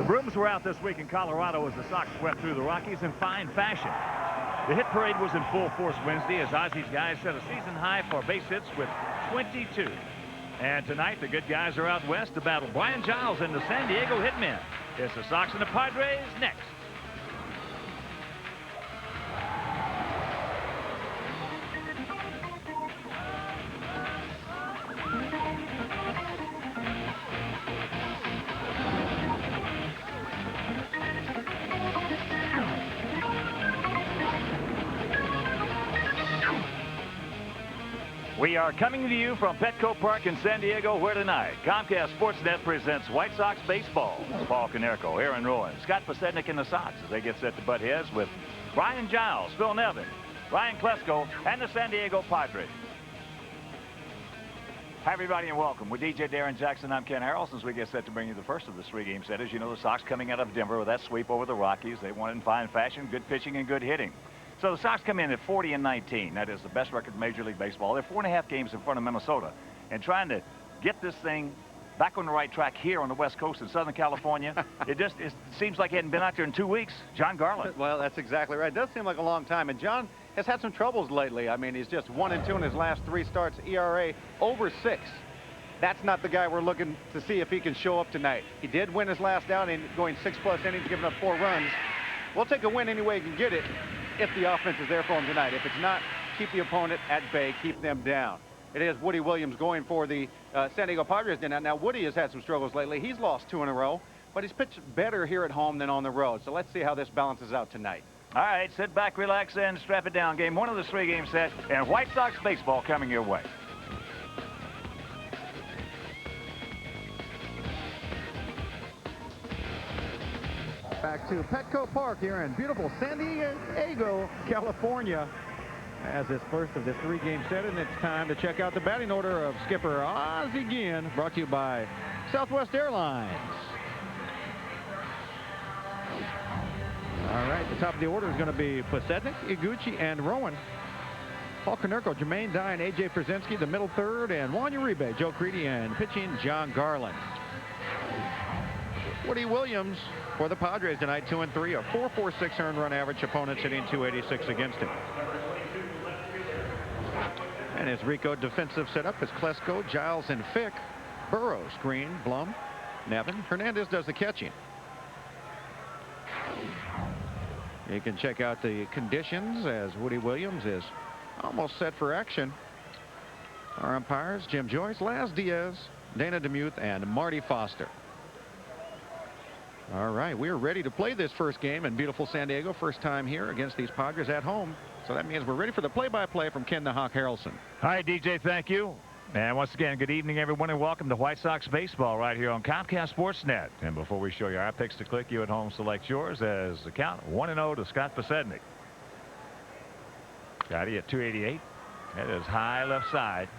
Brooms were out this week in Colorado as the Sox swept through the Rockies in fine fashion. The hit parade was in full force Wednesday as Ozzy's guys set a season high for base hits with 22. And tonight, the good guys are out west to battle Brian Giles and the San Diego Hitmen. It's the Sox and the Padres next. We are coming to you from Petco Park in San Diego, where tonight Comcast SportsNet presents White Sox baseball. Paul Konerko, Aaron Rowan, Scott Pasednik and the Sox as they get set to butt heads with Brian Giles, Phil Nevin, Ryan Klesko, and the San Diego Padres. Hi, everybody, and welcome. With DJ Darrin Jackson, I'm Ken Harrell. Since we get set to bring you the first of the three-game set, as you know, the Sox coming out of Denver with that sweep over the Rockies. They won it in fine fashion, good pitching and good hitting. So the Sox come in at 40-19. That is the best record in Major League Baseball. They're 4.5 games in front of Minnesota. And trying to get this thing back on the right track here on the West Coast in Southern California, it seems like he hadn't been out there in 2 weeks. John Garland. Well, that's exactly right. It does seem like a long time. And John has had some troubles lately. I mean, he's just 1-2 in his last 3 starts. ERA over 6. That's not the guy we're looking to see if he can show up tonight. He did win his last outing, going 6+ innings, giving up 4 runs. We'll take a win any way he can get it if the offense is there for him tonight. If it's not, keep the opponent at bay, keep them down. It is Woody Williams going for the San Diego Padres tonight. Now, Woody has had some struggles lately. He's lost 2 in a row, but he's pitched better here at home than on the road. So let's see how this balances out tonight. All right, sit back, relax, and strap it down. Game 1 of this 3-game set, and White Sox baseball coming your way. Back to Petco Park here in beautiful San Diego, California, as this first of this 3-game set, and it's time to check out the batting order of skipper Ozzie Guillen, brought to you by Southwest Airlines. All right, the top of the order is going to be Pasednik, Iguchi, and Rowan. Paul Konerko, Jermaine Dye, and A.J. Przinsky, the middle third, and Juan Uribe, Joe Creedy, and pitching John Garland. Woody Williams for the Padres tonight, 2-3, a 4.46 earned run average. Opponents hitting .286 against him. And his Rico defensive setup is Klesko, Giles, and Fick. Burrows, Green, Blum, Nevin. Hernandez does the catching. You can check out the conditions as Woody Williams is almost set for action. Our umpires, Jim Joyce, Laz Diaz, Dana DeMuth, and Marty Foster. All right, we're ready to play this first game in beautiful San Diego. First time here against these Padres at home. So that means we're ready for the play-by-play from Ken the Hawk Harrelson. Hi, DJ, thank you. And once again, good evening, everyone, and welcome to White Sox baseball right here on Comcast SportsNet. And before we show you our picks to click, you at home select yours as the count 1-0 to Scott Pasednik. Scotty at 288. That is high left side.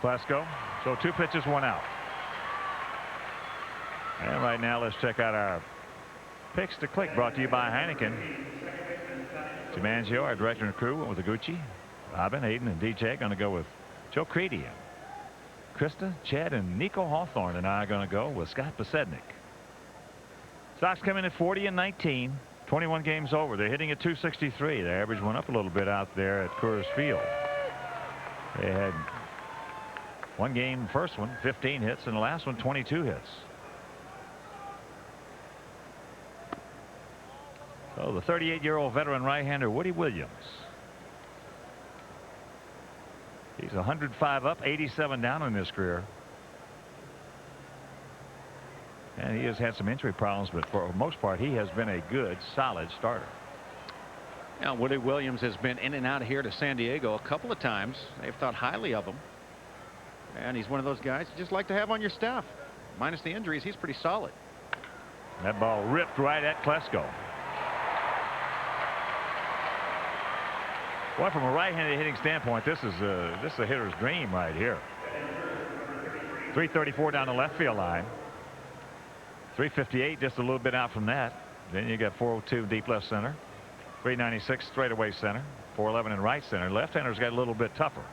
Klesko. So 2 pitches, 1 out. And right now, let's check out our picks to click, brought to you by Heineken. Dimangio, our director and crew, went with Iguchi. Robin, Hayden, and DJ going to go with Joe Creedy. Krista, Chad, and Nico Hawthorne and I are going to go with Scott Pasednik. Sox come in at 40-19, 21 games over. They're hitting at .263. Their average went up a little bit out there at Coors Field. They had one game, first one, 15 hits, and the last one, 22 hits. So the 38-year-old veteran right-hander Woody Williams. He's 105 up, 87 down in his career. And he has had some injury problems, but for the most part, he has been a good, solid starter. Now, Woody Williams has been in and out of here to San Diego a couple of times. They've thought highly of him. And he's one of those guys you just like to have on your staff. Minus the injuries, he's pretty solid. That ball ripped right at Klesko. Boy, from a right-handed hitting standpoint, this is a hitter's dream right here. 334 down the left field line. 358 just a little bit out from that. Then you got 402 deep left center. 396 straightaway center. 411 in right center. Left-handers got a little bit tougher.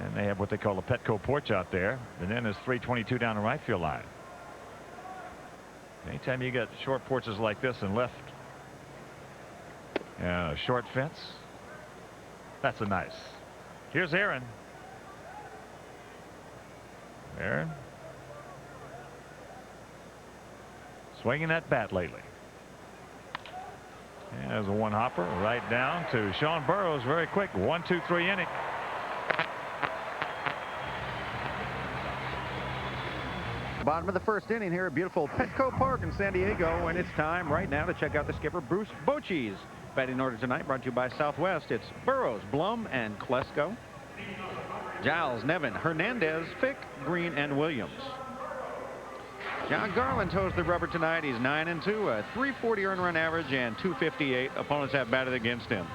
And they have what they call a Petco porch out there. And then there's 322 down the right field line. Anytime you get short porches like this and left short fence, that's a nice. Here's Aaron. Aaron. Swinging that bat lately. And there's a one hopper right down to Sean Burroughs. Very quick. 1-2-3 inning. Bottom of the first inning here at beautiful Petco Park in San Diego, and it's time right now to check out the skipper Bruce Bochy's batting order tonight, brought to you by Southwest. It's Burroughs, Blum, and Klesko. Giles, Nevin, Hernandez, Fick, Green, and Williams. John Garland toes the rubber tonight. He's 9-2, a .340 earned run average, and .258. Opponents have batted against him.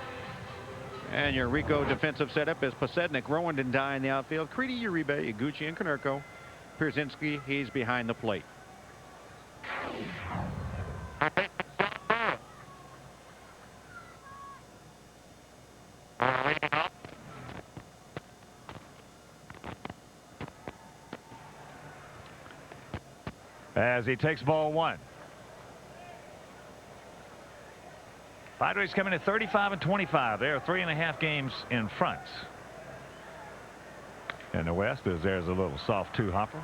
And your Rico defensive setup is Posednik, Rowan, and Dye in the outfield. Creedy, Uribe, Iguchi, and Konerko. Pierzynski, he's behind the plate. As he takes ball one. Padres coming at 35-25. They're 3.5 games in front. In the West, as there's a little soft two-hopper.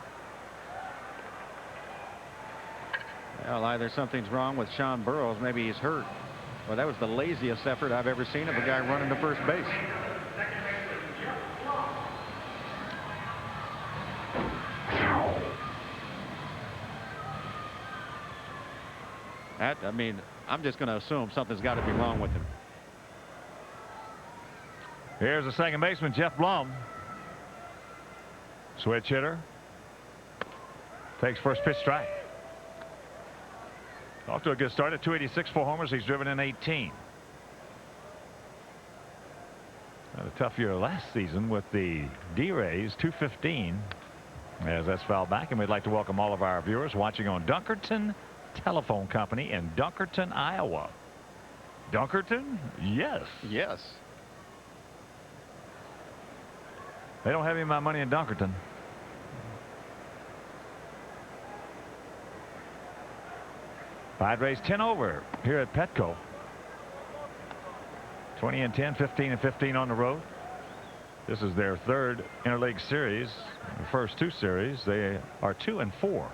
Well, either something's wrong with Sean Burroughs, maybe he's hurt. Well, that was the laziest effort I've ever seen of a guy running to first base. I mean, I'm just going to assume something's got to be wrong with him. Here's the second baseman, Jeff Blum. Switch hitter. Takes first pitch strike. Off to a good start at 286 for homers. He's driven in 18. Had a tough year last season with the D-Rays, 215. As that's fouled back, and we'd like to welcome all of our viewers watching on Dunkerton Telephone Company in Dunkerton, Iowa. Dunkerton? Yes. Yes. They don't have any of my money in Dunkerton. Padres 10 over here at Petco. 20-10, 15-15 on the road. This is their third interleague series. The first two series, they are 2-4.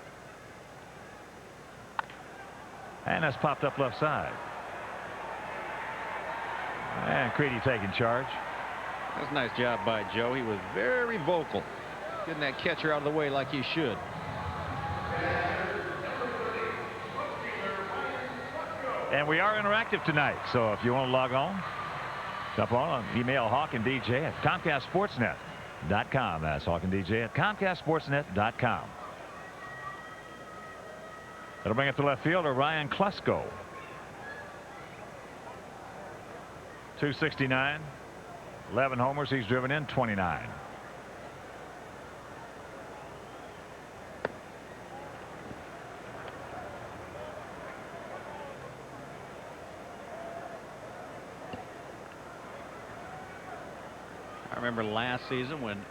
And that's popped up left side. And Creedy taking charge. That's a nice job by Joe. He was very vocal, getting that catcher out of the way like he should. And we are interactive tonight, so if you want to log on, jump on, email Hawk and DJ at Comcast SportsNet.com. That's Hawk and DJ at Comcast SportsNet.com. That'll bring up the left fielder, Ryan Klesko. 269. 11 homers. He's driven in 29. I remember last season when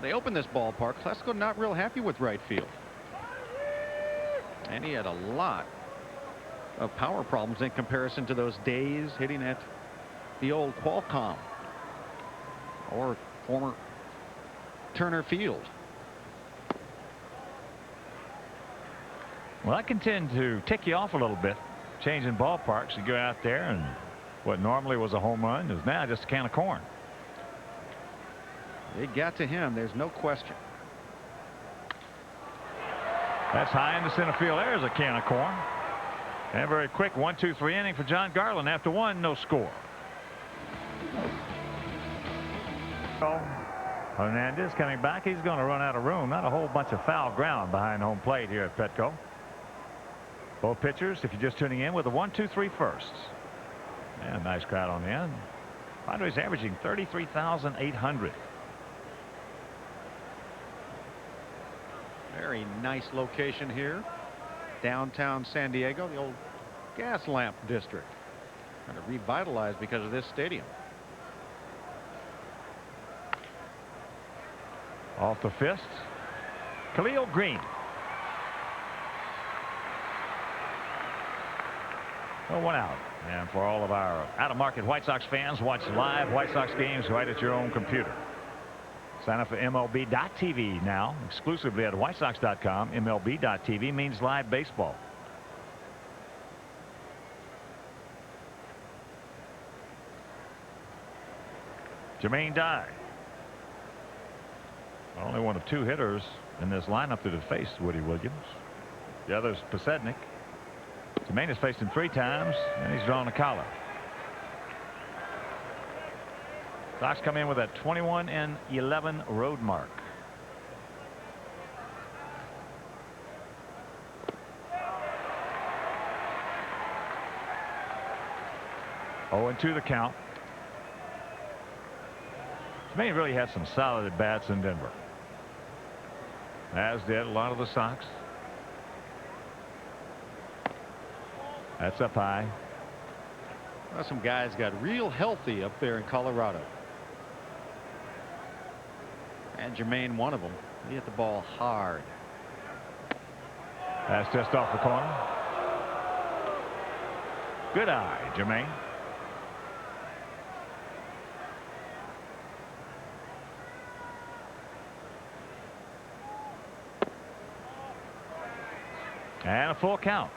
they opened this ballpark, Klesko not real happy with right field. And he had a lot of power problems in comparison to those days hitting at the old Qualcomm or former Turner Field. Well, I can tend to tick you off a little bit. Changing ballparks, you go out there and what normally was a home run is now just a can of corn. It got to him, there's no question. That's high in the center field. There's a can of corn. And very quick 1-2-3 inning for John Garland. After one, no score. Hernandez coming back. He's going to run out of room. Not a whole bunch of foul ground behind home plate here at Petco. Both pitchers, if you're just tuning in, with a 1-2-3 first. And a nice crowd on the end. Padres averaging 33,800. Very nice location here. Downtown San Diego, the old gas lamp district. Kind of revitalized because of this stadium. Off the fist. Khalil Green. Well, 1 out. And for all of our out-of-market White Sox fans, watch live White Sox games right at your own computer. Sign up for MLB.TV now, exclusively at WhiteSox.com. MLB.TV means live baseball. Jermaine Dye. Only one of 2 hitters in this lineup that have faced Woody Williams. The other's Pasednik. Jermaine has faced him 3 times, and he's drawn a collar. Sox come in with a 21-11 road mark. Oh, and 2 the count. Jermaine really had some solid at-bats in Denver, as did a lot of the Sox. That's up high. Well, some guys got real healthy up there in Colorado. And Jermaine, one of them. He hit the ball hard. That's just off the corner. Good eye, Jermaine. And a full count.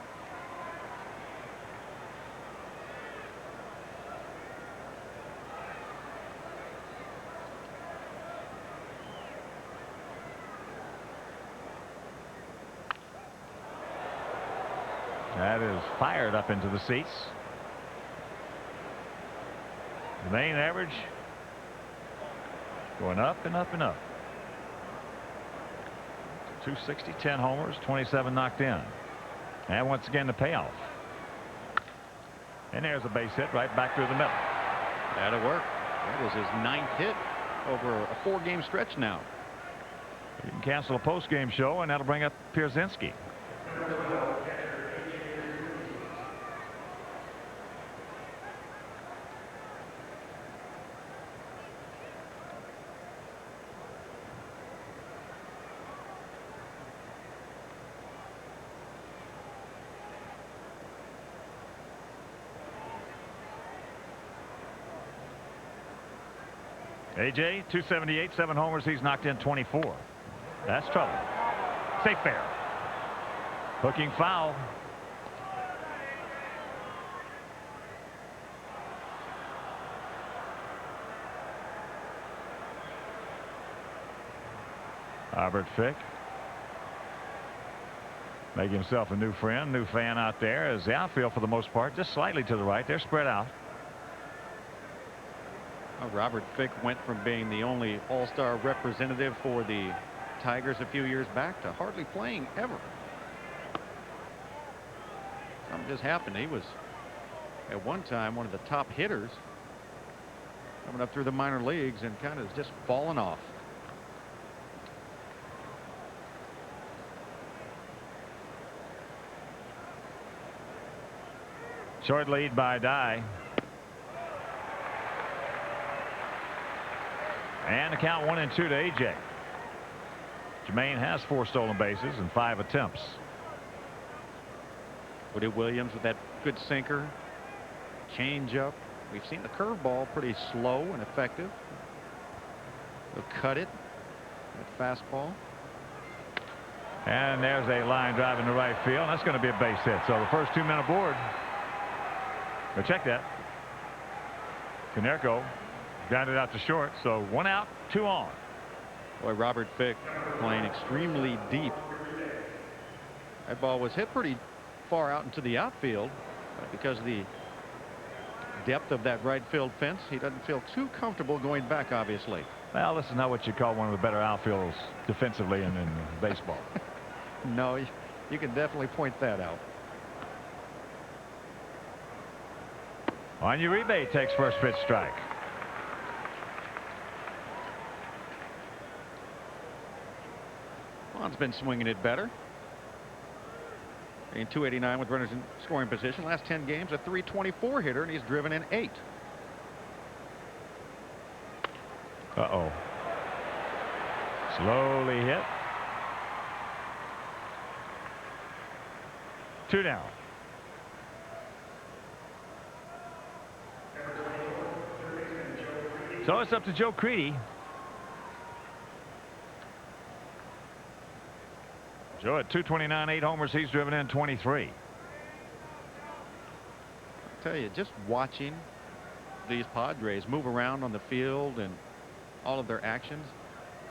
That is fired up into the seats. The main average going up and up and up. 260, 10 homers, 27 knocked in. And once again the payoff. And there's a base hit right back through the middle. That'll work. That was his 9th hit over a 4-game stretch now. You can cancel a post-game show, and that'll bring up Pierzynski. AJ, 278, 7 homers. He's knocked in 24. That's trouble. Safe fair. Hooking foul. Robert Fick making himself a new friend, new fan out there, as the outfield for the most part just slightly to the right. They're spread out. Robert Fick went from being the only all-star representative for the Tigers a few years back to hardly playing ever. Something just happened. He was at one time one of the top hitters coming up through the minor leagues and kind of just fallen off. Short lead by Dye. And the count 1-2 to AJ. Jermaine has 4 stolen bases and 5 attempts. Woody Williams with that good sinker, changeup. We've seen the curveball pretty slow and effective. He'll cut it with fastball. And there's a line drive into right field. That's going to be a base hit. So the first 2 men aboard. But check that. Konerko grounded out to short, so 1 out, 2 on. Boy, Robert Fick playing extremely deep. That ball was hit pretty far out into the outfield, but because of the depth of that right field fence, he doesn't feel too comfortable going back, obviously. Well, this is not what you call one of the better outfielders defensively in baseball. No, you can definitely point that out. Uribe takes first pitch strike. Juan's been swinging it better. In 289 with runners in scoring position. Last 10 games, a 324 hitter, and he's driven in 8. Slowly hit. 2 down. So it's up to Joe Creedy. Joe at 229, 8 homers. He's driven in 23. I tell you, just watching these Padres move around on the field and all of their actions,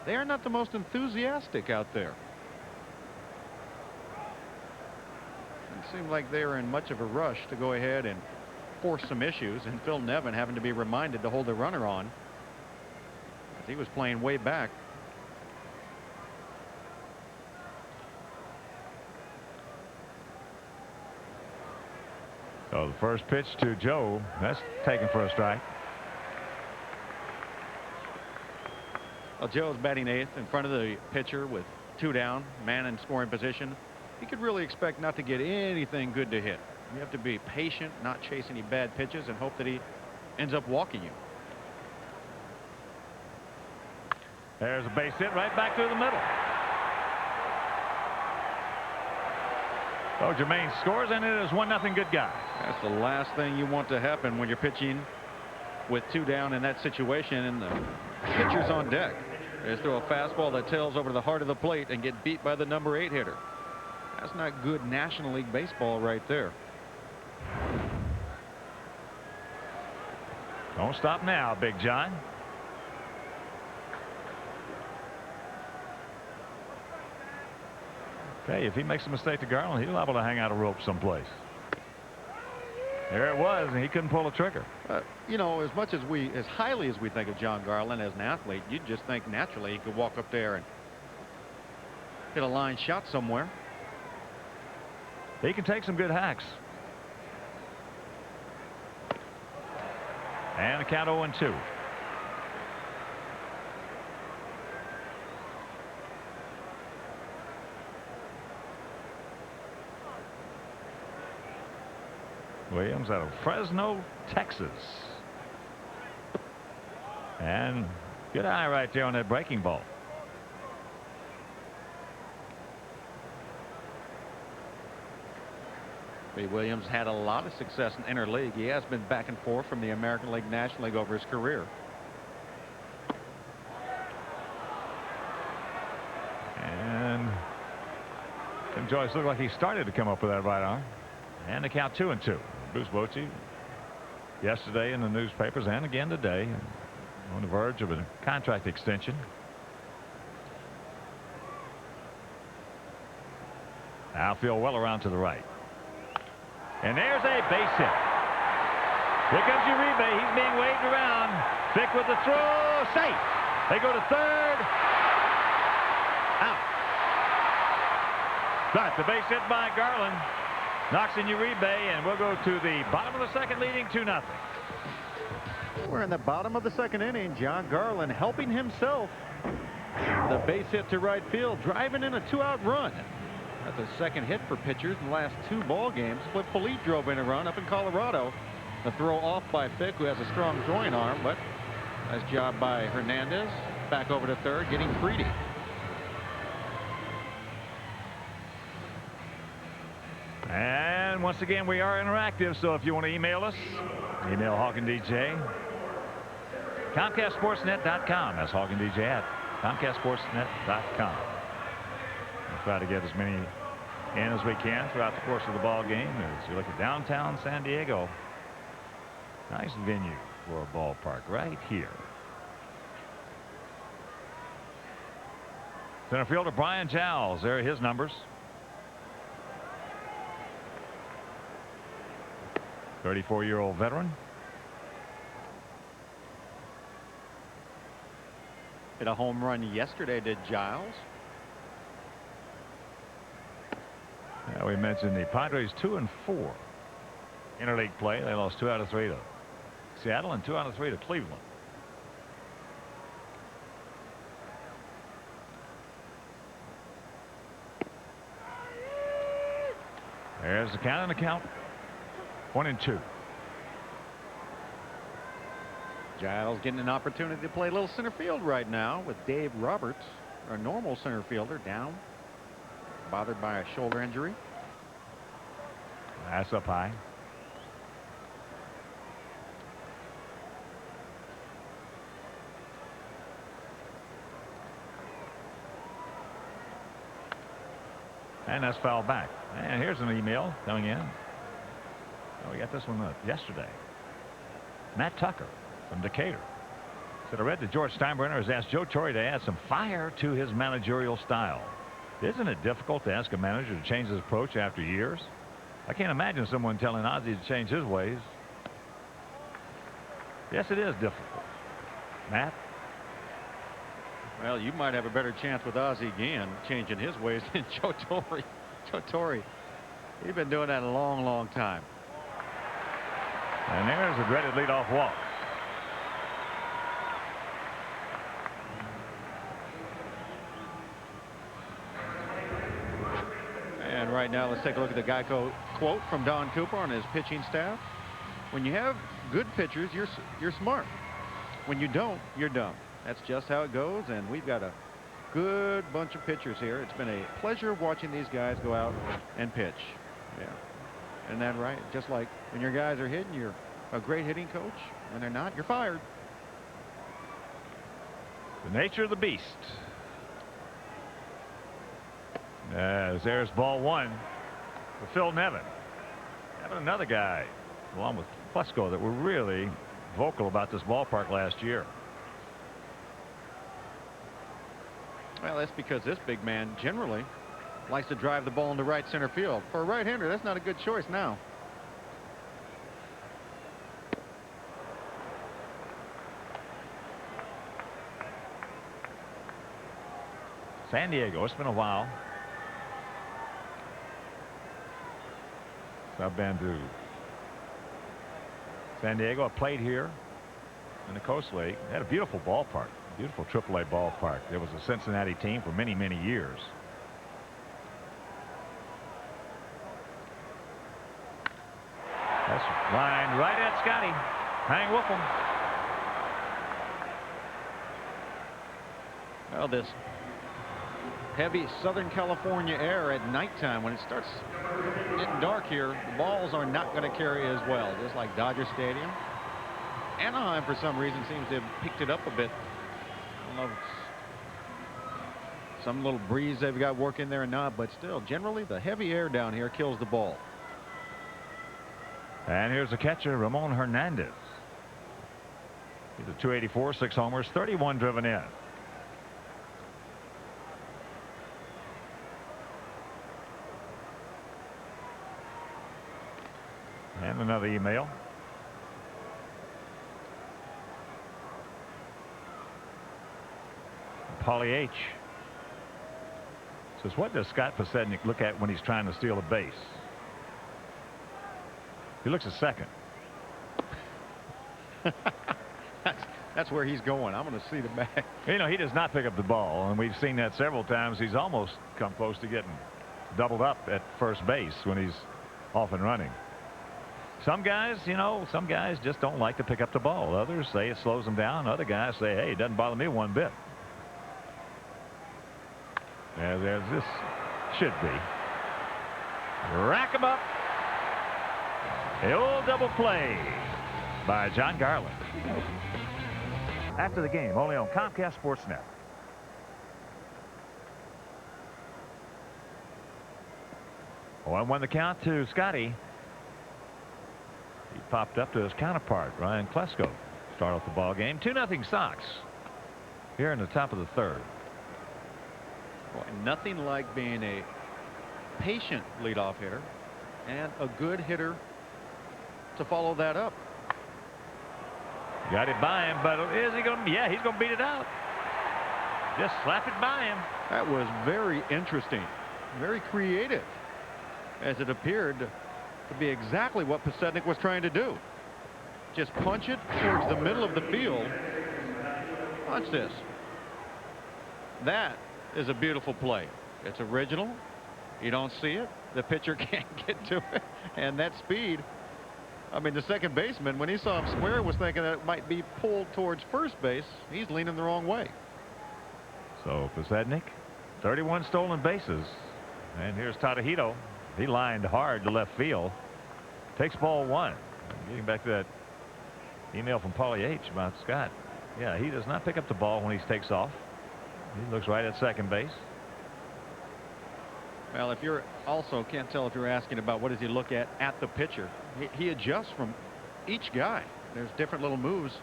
they are not the most enthusiastic out there. It seemed like they were in much of a rush to go ahead and force some issues, and Phil Nevin having to be reminded to hold the runner on. He was playing way back. So the first pitch to Joe, that's taken for a strike. Well, Joe's batting 8th in front of the pitcher with 2 down, man in scoring position. You could really expect not to get anything good to hit. You have to be patient, not chase any bad pitches, and hope that he ends up walking you. There's a base hit right back through the middle. So Jermaine scores, and it is 1-0 good guy. That's the last thing you want to happen when you're pitching with 2 down in that situation, and the pitcher's on deck. They just throw a fastball that tails over the heart of the plate and get beat by the number 8 hitter. That's not good National League baseball right there. Don't stop now, Big John. Okay, if he makes a mistake to Garland, he's liable to hang out a rope someplace. There it was, and he couldn't pull a trigger. You know, as highly as we think of John Garland as an athlete, you'd just think naturally he could walk up there and hit a line shot somewhere. He can take some good hacks. And the count 0-2. Williams out of Fresno, Texas. And good eye right there on that breaking ball. Williams had a lot of success in interleague. He has been back and forth from the American League, National League over his career. And Tim Joyce looked like he started to come up with that right arm. And the count 2-2. Bruce Bochy yesterday in the newspapers and again today on the verge of a contract extension. Outfield well around to the right. And there's a base hit. Here comes Uribe. He's being waved around. Fick with the throw. Safe. They go to third. Out. But the base hit by Garland knocks in Uribe, and we'll go to the bottom of the second, leading 2-0. We're in the bottom of the second inning. John Garland helping himself. The base hit to right field, driving in a 2-out run. That's a second hit for pitchers in the last 2 ball games. But Polite drove in a run up in Colorado. The throw off by Fick, who has a strong throwing arm, but nice job by Hernandez. Back over to third, getting Creedy. And once again, we are interactive, so if you want to email us, email Hawk and DJ. ComcastSportsNet.com. That's Hawk and DJ at ComcastSportsNet.com. We'll try to get as many in as we can throughout the course of the ball game. As you look at downtown San Diego, nice venue for a ballpark right here. Center fielder Brian Giles. There are his numbers. 34-year-old veteran. Hit a home run yesterday, did Giles. Yeah, we mentioned the Padres 2-4 interleague play. They lost 2 out of 3 to Seattle and 2 out of 3 to Cleveland. There's the count, and the count 1-2. Giles getting an opportunity to play a little center field right now with Dave Roberts. or a normal center fielder, down, bothered by a shoulder injury. That's up high. And that's fouled back. And here's an email coming in. Oh, we got this one yesterday. Matt Tucker from Decatur said, I read that George Steinbrenner has asked Joe Torre to add some fire to his managerial style. Isn't it difficult to ask a manager to change his approach after years? I can't imagine someone telling Ozzie to change his ways. Yes, it is difficult. Matt? Well, you might have a better chance with Ozzie again changing his ways than Joe Torre. Joe Torre, he's been doing that a long, long time. And there's a dreaded leadoff walk. And right now, let's take a look at the Geico quote from Don Cooper on his pitching staff. When you have good pitchers, you're smart. When you don't, you're dumb. That's just how it goes, and we've got a good bunch of pitchers here. It's been a pleasure watching these guys go out and pitch. Yeah. Isn't that right? Just like when your guys are hitting, you're a great hitting coach. When they're not, you're fired. The nature of the beast. As there's ball one for Phil Nevin. Having another guy, along with Plesko, that were really vocal about this ballpark last year. Well, that's because this big man generally likes to drive the ball into right center field. For a right-hander, that's not a good choice now. San Diego, it's been a while. So I've been to San Diego. I played here in the Coast League. They had a beautiful ballpark. Beautiful AAA ballpark. There was a Cincinnati team for many, many years. That's lined right at Scotty. Hang with him. Well, this heavy Southern California air at nighttime, when it starts getting dark here, the balls are not going to carry as well. Just like Dodger Stadium. Anaheim, for some reason, seems to have picked it up a bit. I don't know if it's some little breeze they've got working there or not, but still, generally, the heavy air down here kills the ball. And here's the catcher, Ramon Hernandez. He's a .284, 6 homers, 31 driven in. And another email. Paulie H. says, what does Scott Pasednik look at when he's trying to steal a base? He looks at second. That's where he's going. I'm going to see the back. You know, he does not pick up the ball, and we've seen that several times. He's almost come close to getting doubled up at first base when he's off and running. Some guys, you know, some guys just don't like to pick up the ball. Others say it slows them down. Other guys say, hey, it doesn't bother me one bit. As this should be. Rack 'em up. The old double play by John Garland. After the game, only on Comcast SportsNet. 1-1 the count to Scotty. He popped up to his counterpart, Ryan Klesko. Start off the ball game. 2-0 Sox here in the top of the third. Boy, nothing like being a patient leadoff hitter and a good hitter to follow that up. Got it by him, but is he going to? Yeah, he's going to beat it out. Just slap it by him. That was very interesting, very creative, as it appeared to be exactly what Pasednik was trying to do. Just punch it towards the middle of the field. Watch this. That is a beautiful play. It's original. You don't see it. The pitcher can't get to it. And that speed. I mean, the second baseman, when he saw him square, was thinking that it might be pulled towards first base. He's leaning the wrong way. So Posednik, 31 stolen bases. And here's Tadahito. He lined hard to left field. Takes ball one. Getting back to that email from Paulie H. about Scott. Yeah, he does not pick up the ball when he takes off. He looks right at second base. Well, if you're also can't tell if you're asking about what does he look at the pitcher. He adjusts from each guy. There's different little moves.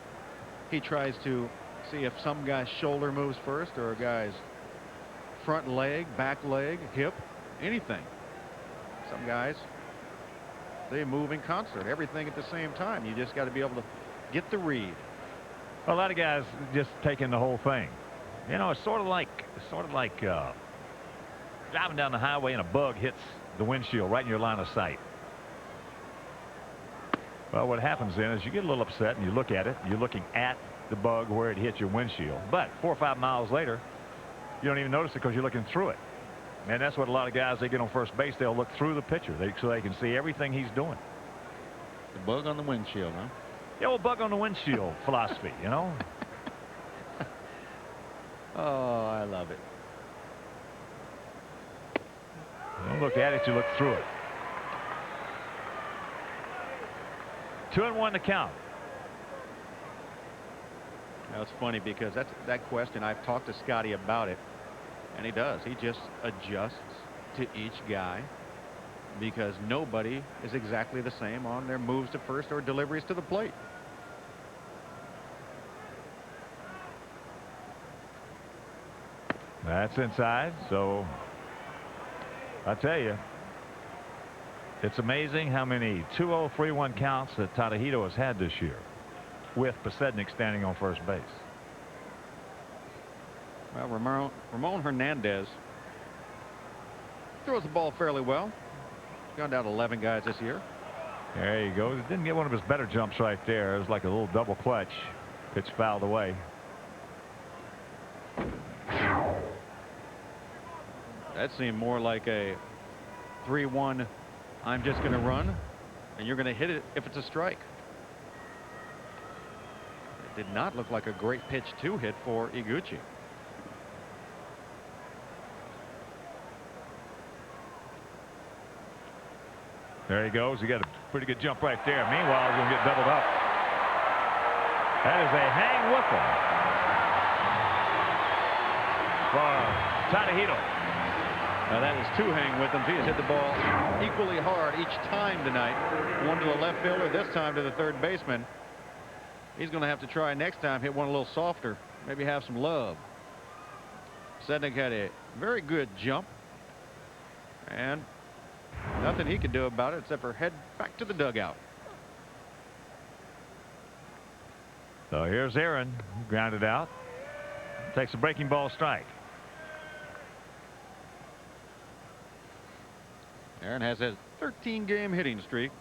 He tries to see if some guy's shoulder moves first or a guy's front leg, back leg, hip, anything. Some guys, they move in concert, everything at the same time. You just got to be able to get the read. A lot of guys just taking the whole thing. You know, it's sort of like driving down the highway and a bug hits the windshield right in your line of sight. Well, what happens then is you get a little upset and you look at it. You're looking at the bug where it hit your windshield. But 4 or 5 miles later, you don't even notice it because you're looking through it. And that's what a lot of guys, they get on first base, they'll look through the pitcher so they can see everything he's doing. The bug on the windshield, huh? The old bug on the windshield philosophy, you know. Oh, I love it. You don't look at it, you look through it. 2-1 to count. Now it's funny because that question, I've talked to Scotty about it, and he does. He just adjusts to each guy because nobody is exactly the same on their moves to first or deliveries to the plate. That's inside, so I tell you, it's amazing how many 2-0, 3-1 counts that Tadahito has had this year with Posednik standing on first base. Well, Ramon Hernandez throws the ball fairly well. Gone down to 11 guys this year. There you go. Didn't get one of his better jumps right there. It was like a little double clutch. Pitch fouled away. That seemed more like a 3-1. I'm just going to run, and you're going to hit it if it's a strike. It did not look like a great pitch to hit for Iguchi. There he goes. He got a pretty good jump right there. Meanwhile, he's going to get doubled up. That is a hang with him for Tadahito. Now that is 2 hang with him. He has hit the ball equally hard each time tonight. One to the left fielder, this time to the third baseman. He's going to have to try next time, hit one a little softer, maybe have some love. Sednik had a very good jump, and nothing he could do about it except for head back to the dugout. So here's Aaron, grounded out, takes a breaking ball strike. Aaron has a 13-game hitting streak.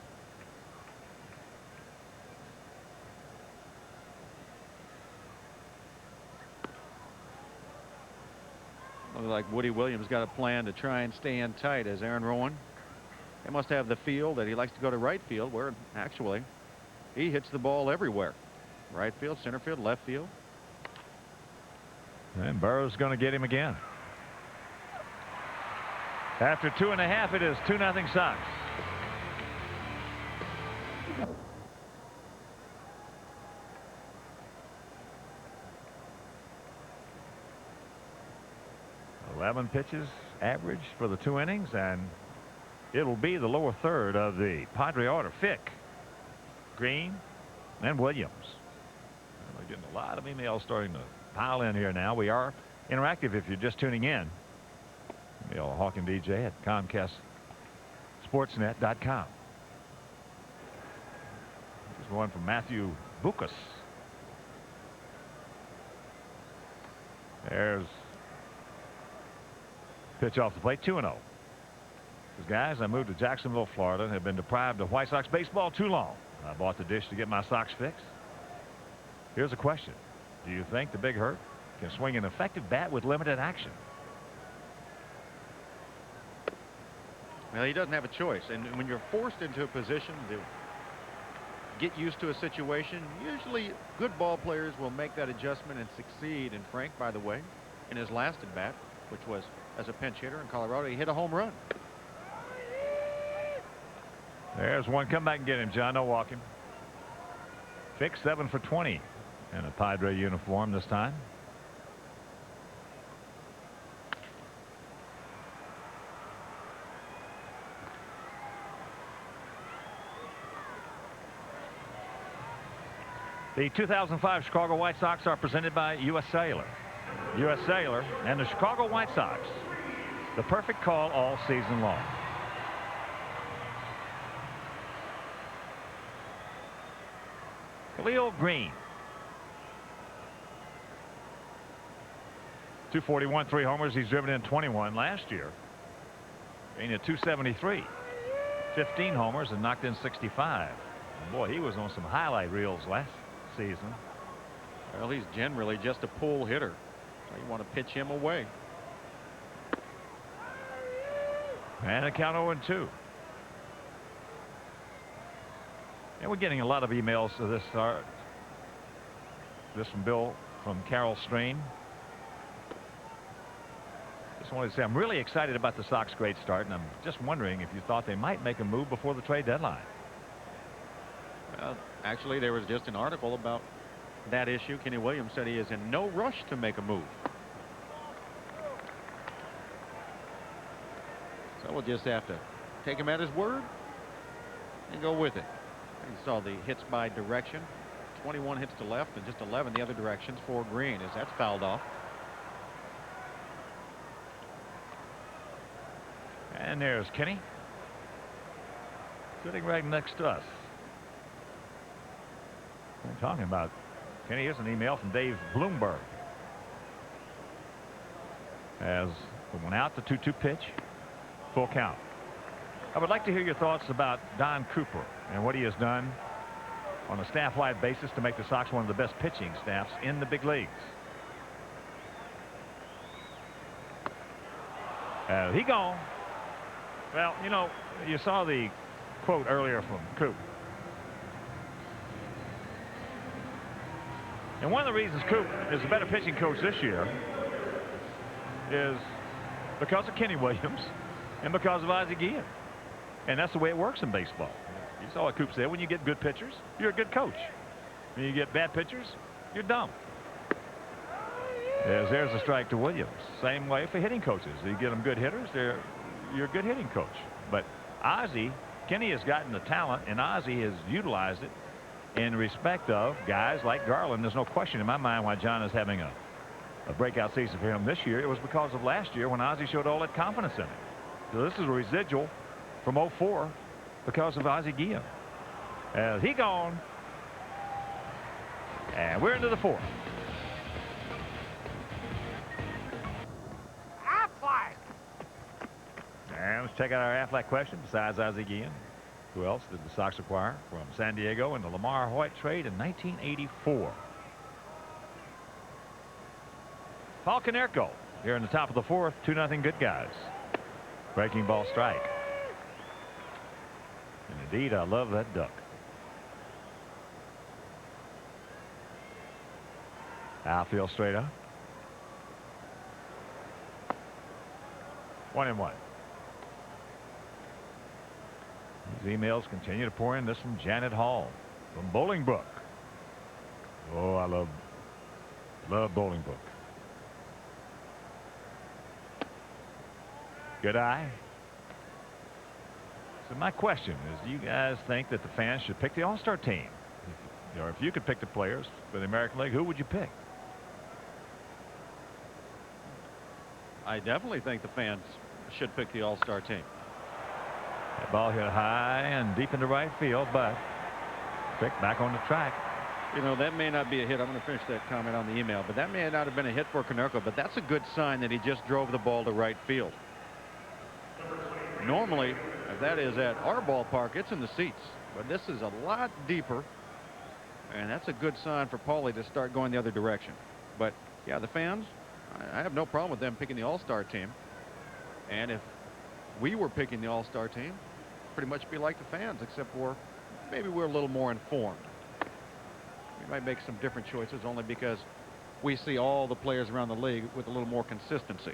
Looks like Woody Williams got a plan to try and stay in tight as Aaron Rowan. He must have the feel that he likes to go to right field, where actually he hits the ball everywhere. Right field, center field, left field. And Burrow's going to get him again. After 2.5, it is 2-0 Sox. Eleven pitches average for the 2 innings, and it'll be the lower third of the Padre order. Fick, Green, and Williams. We're getting a lot of emails starting to pile in here now. We are interactive if you're just tuning in. Email Hawk and DJ at Comcast SportsNet.com. Here's one from Matthew Bucas. There's pitch off the plate, 2-0. Because guys, I moved to Jacksonville, Florida, and have been deprived of White Sox baseball too long. I bought the dish to get my Sox fixed. Here's a question. Do you think the Big Hurt can swing an effective bat with limited action? Well, he doesn't have a choice, and when you're forced into a position to get used to a situation, usually good ball players will make that adjustment and succeed. And Frank, by the way, in his last at bat, which was as a pinch hitter in Colorado. He hit a home run. There's one. Come back and get him, John. Don't walk him. Fick 7 for 20 in a Padre uniform this time. The 2005 Chicago White Sox are presented by U.S. Cellular. U.S. Cellular and the Chicago White Sox. The perfect call all season long. Khalil Green. 241, 3 homers. He's driven in 21 last year. Green at 273. 15 homers and knocked in 65. And boy, he was on some highlight reels last season. Well, he's generally just a pull hitter, so you want to pitch him away. And a count 0-2. And we're getting a lot of emails to this start. This from Bill from Carroll Strain. Just wanted to say I'm really excited about the Sox' great start, and I'm just wondering if you thought they might make a move before the trade deadline. Well, actually, there was just an article about that issue. Kenny Williams said he is in no rush to make a move. So we'll just have to take him at his word and go with it. You saw the hits by direction. 21 hits to left and just 11 the other directions for Green as that's fouled off. And there's Kenny sitting right next to us. We're talking about Kenny. Here's an email from Dave Bloomberg. As we went out, the 2-2 pitch, full count. I would like to hear your thoughts about Don Cooper and what he has done on a staff-wide basis to make the Sox one of the best pitching staffs in the big leagues. He gone. Well, you know, you saw the quote earlier from Coop. And one of the reasons Coop is a better pitching coach this year is because of Kenny Williams and because of Ozzie Guillen. And that's the way it works in baseball. You saw what Coop said. When you get good pitchers, you're a good coach. When you get bad pitchers, you're dumb. There's a strike to Williams. Same way for hitting coaches. You get them good hitters, you're a good hitting coach. But Kenny has gotten the talent, and Ozzie has utilized it in respect of guys like Garland. There's no question in my mind why John is having a breakout season for him this year. It was because of last year when Ozzie showed all that confidence in him. So this is a residual from 04 because of Ozzie Guillen. He gone. And we're into the fourth. And let's check out our Aflac question. Besides Ozzie Guillen, who else did the Sox acquire from San Diego in the Lamar Hoyt trade in 1984? Paul Konerko here in the top of the fourth. 2-0 good guys. Breaking ball strike. And indeed, I love that duck. Outfield straight up. 1-1. These emails continue to pour in. This from Janet Hall from Bolingbrook. Oh, I love Bolingbrook. Good eye. So my question is, do you guys think that the fans should pick the All-Star team? Or if you could pick the players for the American League, who would you pick? I definitely think the fans should pick the All-Star team. That ball hit high and deep into right field, but Pick back on the track. You know, that may not be a hit. I'm going to finish that comment on the email, but that may not have been a hit for Konerko, but that's a good sign that he just drove the ball to right field. Normally, if that is at our ballpark, it's in the seats, but this is a lot deeper, and that's a good sign for Paulie to start going the other direction. But yeah, the fans, I have no problem with them picking the All-Star team, and if we were picking the All-Star team, pretty much be like the fans, except for maybe we're a little more informed. We might make some different choices only because we see all the players around the league with a little more consistency.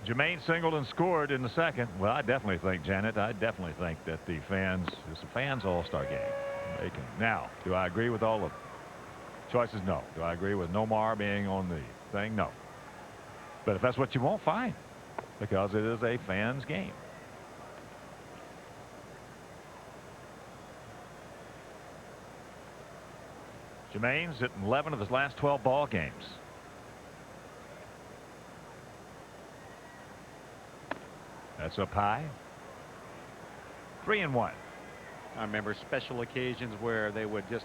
Jermaine singled and scored in the second. Well, I definitely think, Janet, I definitely think that the fans, it's a fans all-star game. They can. Now, do I agree with all the choices? No. Do I agree with Nomar being on the thing? No. But if that's what you want, fine. Because it is a fans game. Jermaine's hit 11 of his last 12 ball games. That's up high. 3-1. I remember special occasions where they would just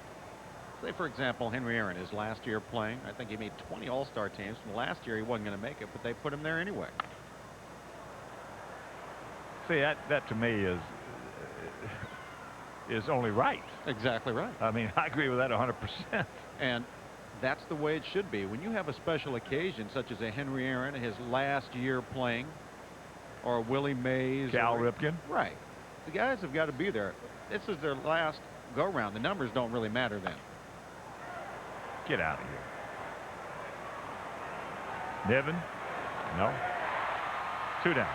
say, for example, Henry Aaron, his last year playing, I think he made 20 all-star teams. From last year he wasn't going to make it, but they put him there anyway. See, that to me is only right. Exactly right. I mean, I agree with that 100%. And that's the way it should be. When you have a special occasion such as a Henry Aaron, his last year playing, or Willie Mays, Cal Ripken. Right. The guys have got to be there. This is their last go-round. The numbers don't really matter then. Get out of here. Niven? No. 2 down.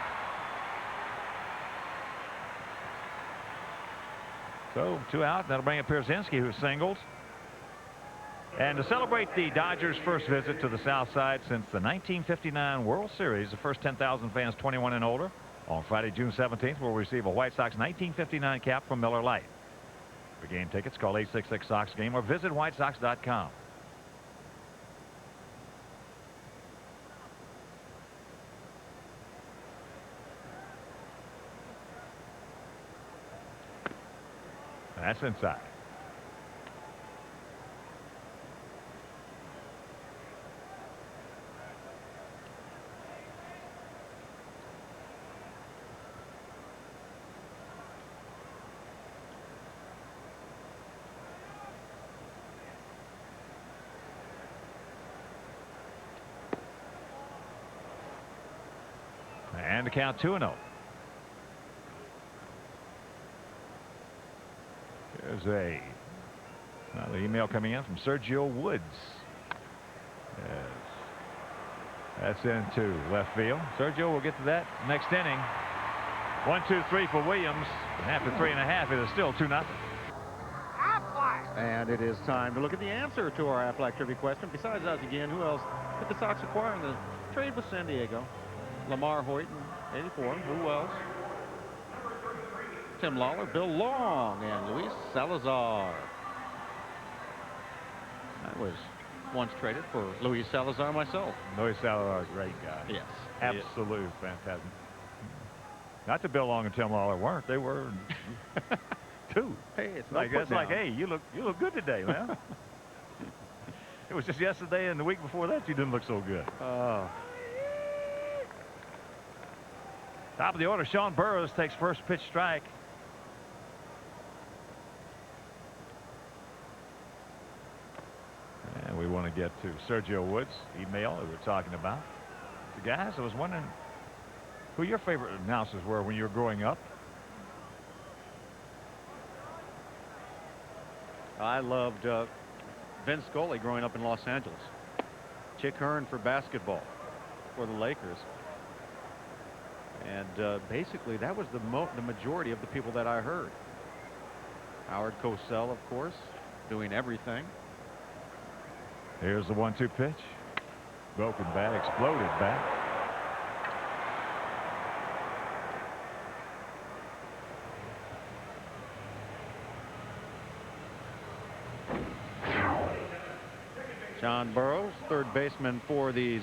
So 2 out. That'll bring up Pierzynski, who singled. And to celebrate the Dodgers' first visit to the South Side since the 1959 World Series, the first 10,000 fans 21 and older, on Friday, June 17th, will receive a White Sox 1959 cap from Miller Lite. For game tickets, call 866-SOX-GAME or visit whitesox.com. That's inside. And the count 2-0. There's another email coming in from Sergio Woods. Yes. That's into left field. Sergio will get to that next inning. 1-2-3 for Williams. And after 3.5, it is still 2-0. And it is time to look at the answer to our Aflac trivia question. Besides us again, who else did the Sox acquire in the trade with San Diego? Lamar Hoyt in '84. Who else? Tim Lawler, Bill Long, and Luis Salazar. I was once traded for Luis Salazar myself. Luis Salazar, great guy. Yes. Absolute fantastic. Not that Bill Long and Tim Lawler weren't. They were too. Hey, it's like that's like, hey, you look good today, man. It was just yesterday and the week before that you didn't look so good. Top of the order, Sean Burroughs takes first pitch strike. And we want to get to Sergio Woods' email that we're talking about. So guys, I was wondering who your favorite announcers were when you were growing up. I loved Vince Scully growing up in Los Angeles. Chick Hearn for basketball for the Lakers. And basically that was the majority of the people that I heard. Howard Cosell, of course, doing everything. Here's the 1-2 pitch. Broken bat, exploded bat. John Burroughs, third baseman for these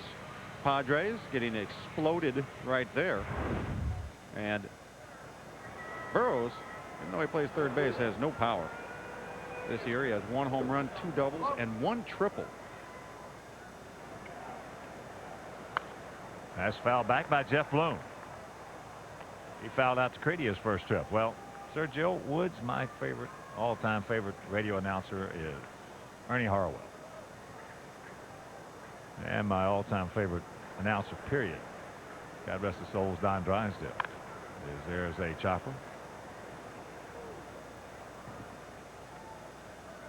Padres, getting exploded right there. And Burroughs, even though he plays third base, has no power. This year he has 1 home run, 2 doubles, and 1 triple. That's fouled back by Jeff Bloom. He fouled out to Creedy his first trip. Well, Sergio Woods, my favorite, all-time favorite radio announcer is Ernie Harwell. And my all-time favorite announcer, period, God rest his soul, is Don Drysdale. There's a chopper.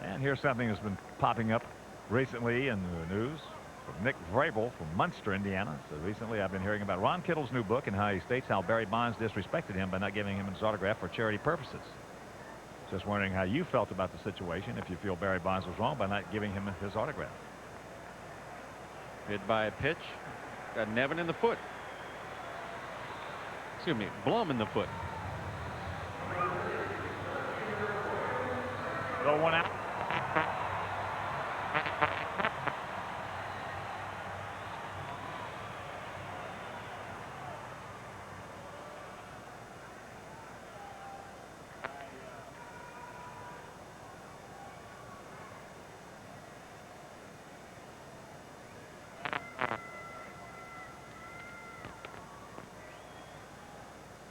And here's something that's been popping up recently in the news from Nick Vrabel from Munster, Indiana. So recently I've been hearing about Ron Kittle's new book and how he states how Barry Bonds disrespected him by not giving him his autograph for charity purposes. Just wondering how you felt about the situation, if you feel Barry Bonds was wrong by not giving him his autograph. Hit by a pitch. Got Nevin in the foot. Excuse me, Blum in the foot. So 1 out.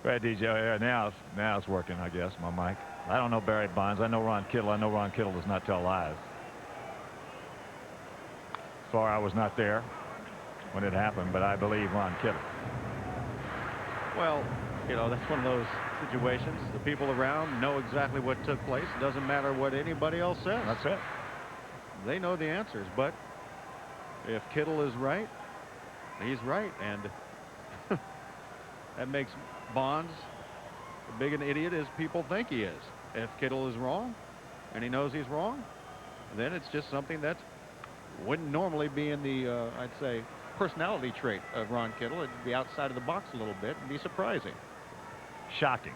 Right, DJ. Now it's working, I guess, my mic. I don't know Barry Bonds. I know Ron Kittle. I know Ron Kittle does not tell lies. Sorry I was not there when it happened, but I believe Ron Kittle. Well, you know, that's one of those situations. The people around know exactly what took place. It doesn't matter what anybody else says. That's it. They know the answers, but if Kittle is right, he's right, and that makes Bonds as big an idiot as people think he is. If Kittle is wrong, and he knows he's wrong, then it's just something that wouldn't normally be in the, I'd say, personality trait of Ron Kittle. It'd be outside of the box a little bit and be surprising. Shocking.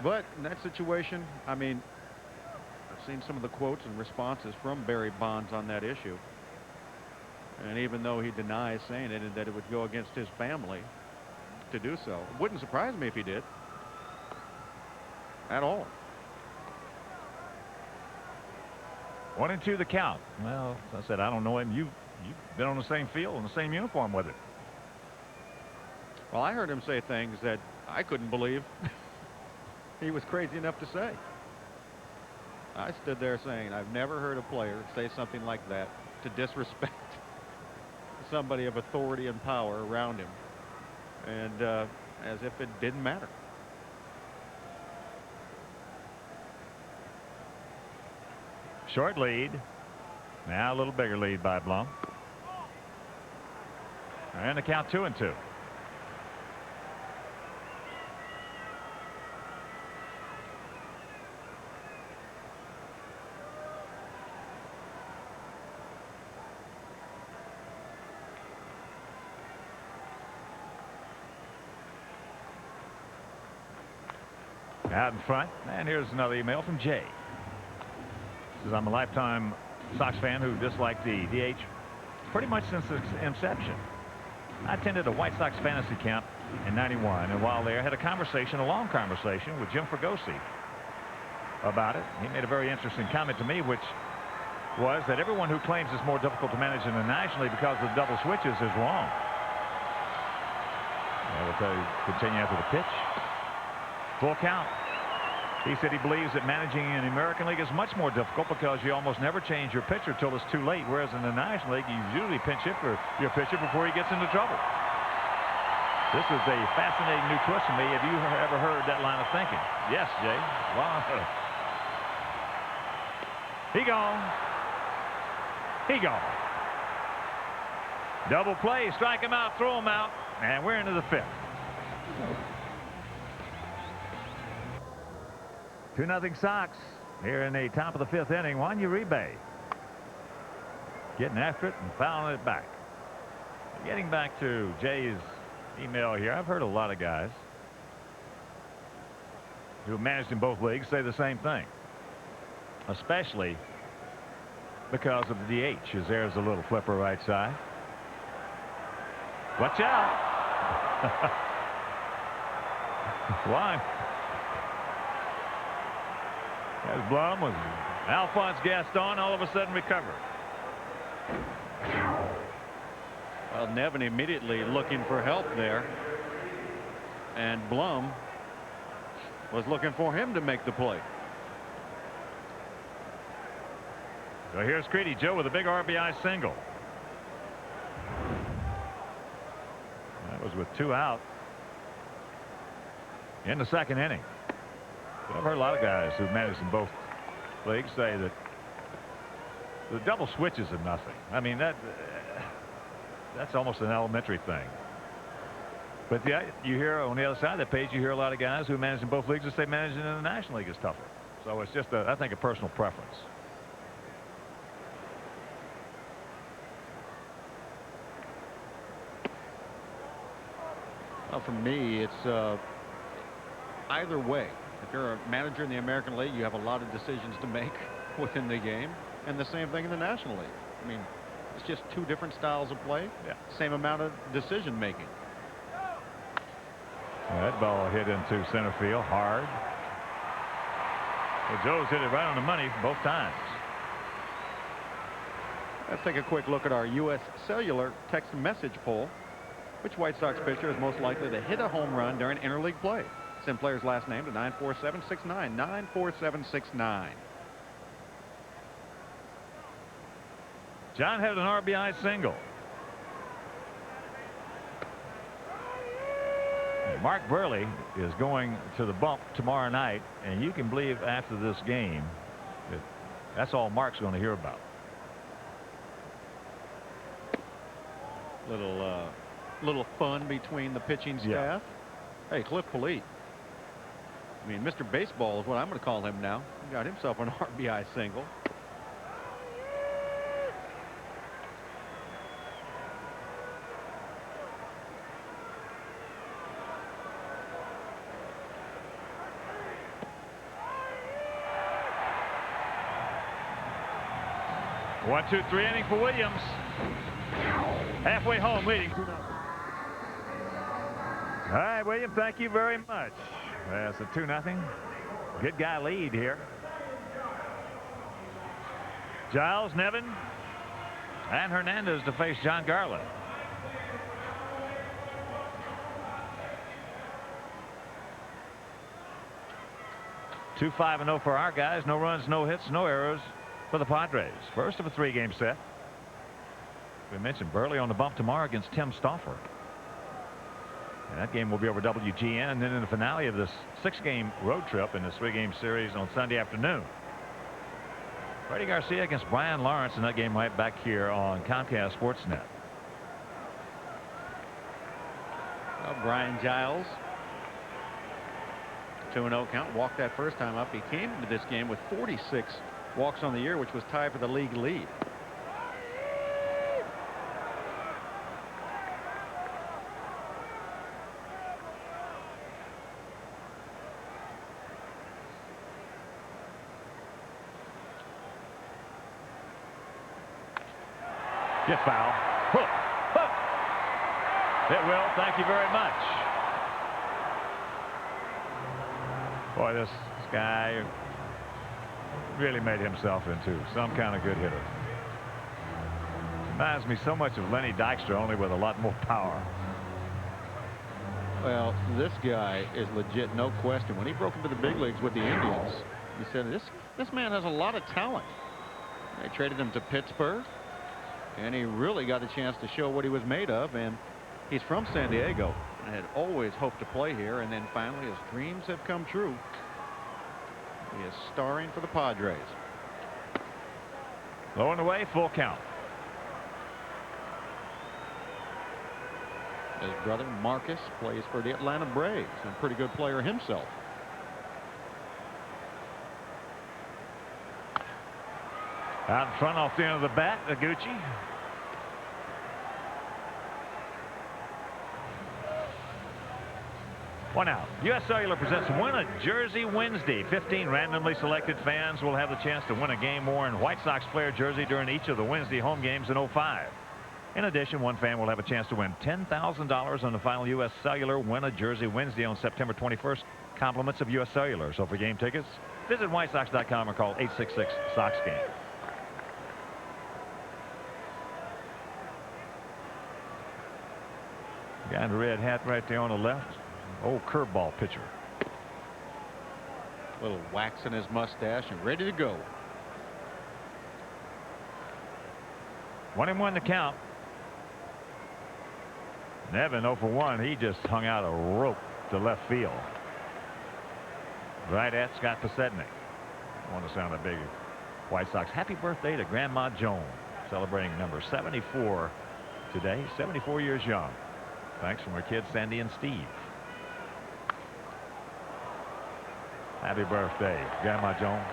But in that situation, I mean, I've seen some of the quotes and responses from Barry Bonds on that issue. And even though he denies saying it and that it would go against his family to do so, it wouldn't surprise me if he did. At all. 1-2 the count. Well, as I said, I don't know him. You've been on the same field in the same uniform with him. Well, I heard him say things that I couldn't believe he was crazy enough to say. I stood there saying, I've never heard a player say something like that to disrespect somebody of authority and power around him, and as if it didn't matter. Short lead. Now a little bigger lead by Blum. And the count 2-2. Out in front, and here's another email from Jay. Says, I'm a lifetime Sox fan who disliked the DH pretty much since its inception. I attended a White Sox fantasy camp in '91, and while there, I had a long conversation with Jim Fregosi about it. He made a very interesting comment to me, which was that everyone who claims it's more difficult to manage in the National League because of the double switches is wrong. I will tell you, continue after the pitch. Full count. He said he believes that managing in the American League is much more difficult because you almost never change your pitcher till it's too late, whereas in the National League you usually pinch hit for your pitcher before he gets into trouble. This is a fascinating new twist for me. Have you ever heard that line of thinking? Yes, Jay. Wow. He gone. He gone. Double play. Strike him out. Throw him out. And we're into the fifth. 2-0 Sox here in the top of the fifth inning. Juan Uribe getting after it and fouling it back. Getting back to Jay's email here, I've heard a lot of guys who have managed in both leagues say the same thing, especially because of the DH. As there's a little flipper right side. Watch out. Why? As Blum was Alphonse Gaston all of a sudden recovered. Well, Nevin immediately looking for help there, and Blum was looking for him to make the play. So here's Creedy Joe with a big RBI single. That was with 2 out. in the second inning. I've heard a lot of guys who've managed in both leagues say that the double switches are nothing. I mean, that's almost an elementary thing. But yeah, you hear on the other side of the page, you hear a lot of guys who manage in both leagues that say managing in the National League is tougher. So it's just, I think, a personal preference. Well, for me, it's either way. If you're a manager in the American League, you have a lot of decisions to make within the game, and the same thing in the National League. I mean, it's just two different styles of play, same amount of decision making. That ball hit into center field hard. Well, Joe's hit it right on the money both times. Let's take a quick look at our U.S. Cellular text message poll. Which White Sox pitcher is most likely to hit a home run during interleague play? Send player's last name to 94769. 94769. John had an RBI single. Mark Burley is going to the bump tomorrow night, and you can believe after this game that that's all Mark's going to hear about. Little fun between the pitching staff. Hey, Cliff Polite. I mean, Mr. Baseball is what I'm going to call him now. He got himself an RBI single. One, 2, 3 inning for Williams. Halfway home, leading 2-0. All right, William, thank you very much. That's a 2-0. Good guy lead here. Giles, Nevin, and Hernandez to face John Garland. Two 5-0 for our guys. No runs, no hits, no errors for the Padres. First of a 3-game set. We mentioned Burley on the bump tomorrow against Tim Stauffer. And that game will be over WGN, and then in the finale of this 6-game road trip in this 3-game series on Sunday afternoon. Freddie Garcia against Brian Lawrence in that game right back here on Comcast SportsNet. Well, Brian Giles, 2-0 count, walked that first time up. He came into this game with 46 walks on the year, which was tied for the league lead. Get foul. Hook. Hook. It will. Thank you very much. Boy, this guy really made himself into some kind of good hitter. Reminds me so much of Lenny Dykstra, only with a lot more power. Well, this guy is legit, no question. When he broke into the big leagues with the Indians, he said, this man has a lot of talent. They traded him to Pittsburgh, and he really got a chance to show what he was made of. And he's from San Diego and had always hoped to play here, and then finally his dreams have come true. He is starring for the Padres. Low and away, full count. His brother Marcus plays for the Atlanta Braves, and a pretty good player himself. Out in front off the end of the bat, Iguchi. One out. U.S. Cellular presents Win a Jersey Wednesday. 15 randomly selected fans will have the chance to win a game worn White Sox player jersey during each of the Wednesday home games in 05. In addition, one fan will have a chance to win $10,000 on the final U.S. Cellular Win a Jersey Wednesday on September 21st. Compliments of U.S. Cellular. So for game tickets, visit WhiteSox.com or call 866-SOX-GAME. Guy in the red hat right there on the left. Old curveball pitcher. Little wax in his mustache and ready to go. 1-1 the count. Nevin 0 for 1. He just hung out a rope to left field. right at Scott Pasednik. I want to sound a big White Sox happy birthday to Grandma Joan, celebrating number 74 today, 74 years young. Thanks from her kids Sandy and Steve. Happy birthday, Grandma Joan.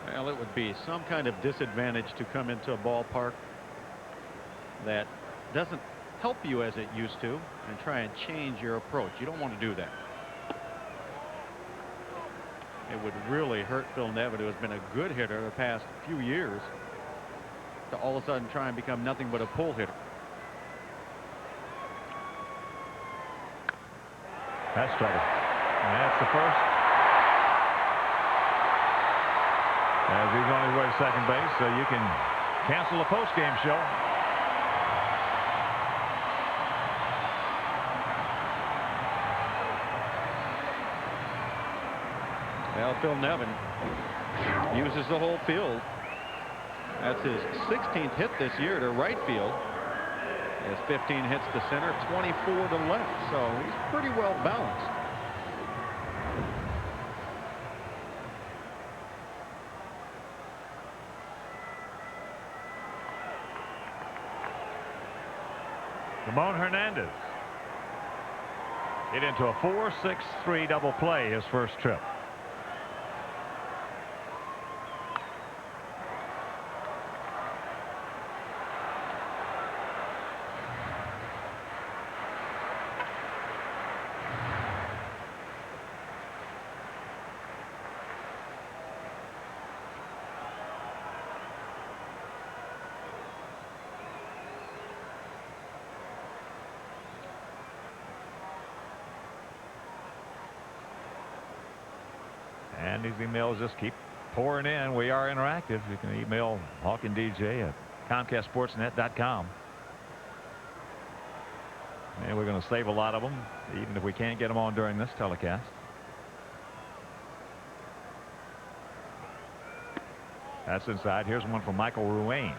Well, it would be some kind of disadvantage to come into a ballpark that doesn't help you as it used to and try and change your approach. You don't want to do that. It would really hurt Phil Nevin, who has been a good hitter the past few years, to all of a sudden try and become nothing but a pull hitter. That's trouble. And that's the first. As he's on his way to second base, so you can cancel the post-game show. Well, Phil Nevin uses the whole field. That's his 16th hit this year to right field. He has 15 hits to center, 24 to left, so he's pretty well balanced. Ramon Hernandez hit into a 4-6-3 double play his first trip. And these emails just keep pouring in. We are interactive. You can email Hawk and DJ at ComcastSportsNet.com. And we're going to save a lot of them, even if we can't get them on during this telecast. That's inside. Here's one from Michael Ruane.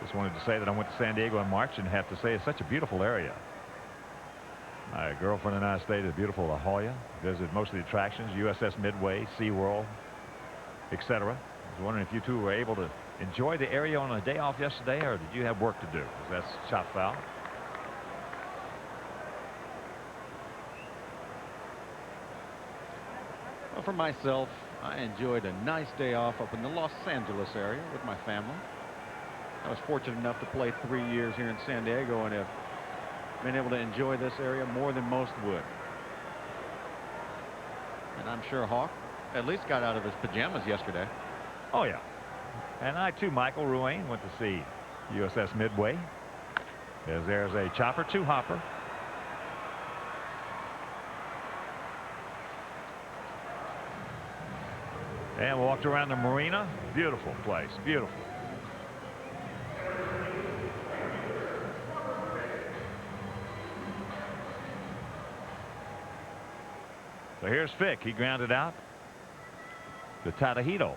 Just wanted to say that I went to San Diego in March and have to say it's such a beautiful area. My girlfriend and I stayed at beautiful La Jolla, visited most of the attractions, USS Midway, SeaWorld, etc. I was wondering if you two were able to enjoy the area on a day off yesterday, or did you have work to do? Because that's shot foul. Well, for myself, I enjoyed a nice day off up in the Los Angeles area with my family. I was fortunate enough to play 3 years here in San Diego and have been able to enjoy this area more than most would. And I'm sure Hawk at least got out of his pajamas yesterday. Oh, yeah. And I, too, Michael Ruane, went to see USS Midway. There's a chopper, two-hopper. And walked around the marina. Beautiful place. Beautiful. So here's Fick. He grounded out to Tadahito.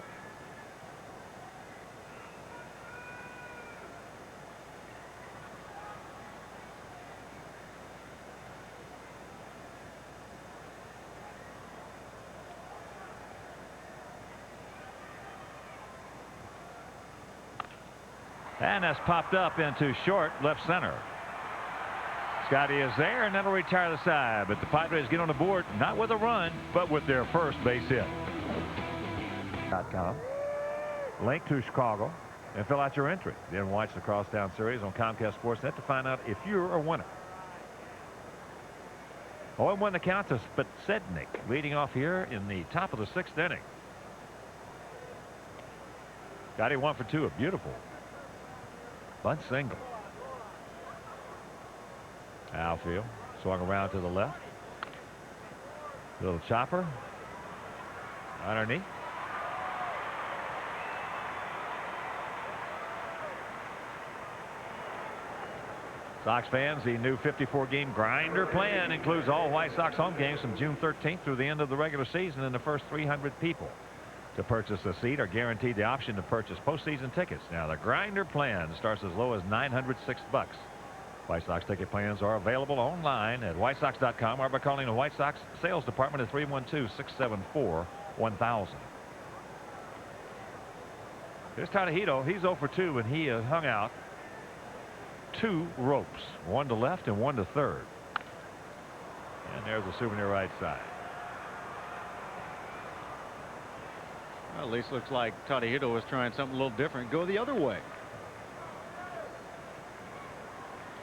And that's popped up into short left center. Scotty is there, and that'll retire the side. But the Padres get on the board, not with a run, but with their first base hit. Link to Chicago and fill out your entry. Then watch the Crosstown Series on Comcast SportsNet to find out if you're a winner. 0-1 the count to Pasednik, leading off here in the top of the 6th inning. Scotty 1 for 2, a beautiful bunt single. Outfield swung around to the left. Little chopper underneath. Sox fans, the new 54-game grinder plan includes all White Sox home games from June 13th through the end of the regular season, and the first 300 people to purchase a seat are guaranteed the option to purchase postseason tickets. Now, the grinder plan starts as low as $906. White Sox ticket plans are available online at whitesox.com or by calling the White Sox sales department at 312-674-1000. Here's Tadahito. He's 0 for 2, and he hung out 2 ropes, one to left and one to third. And there's a souvenir right side. Well, at least looks like Tadahito was trying something a little different. Go the other way.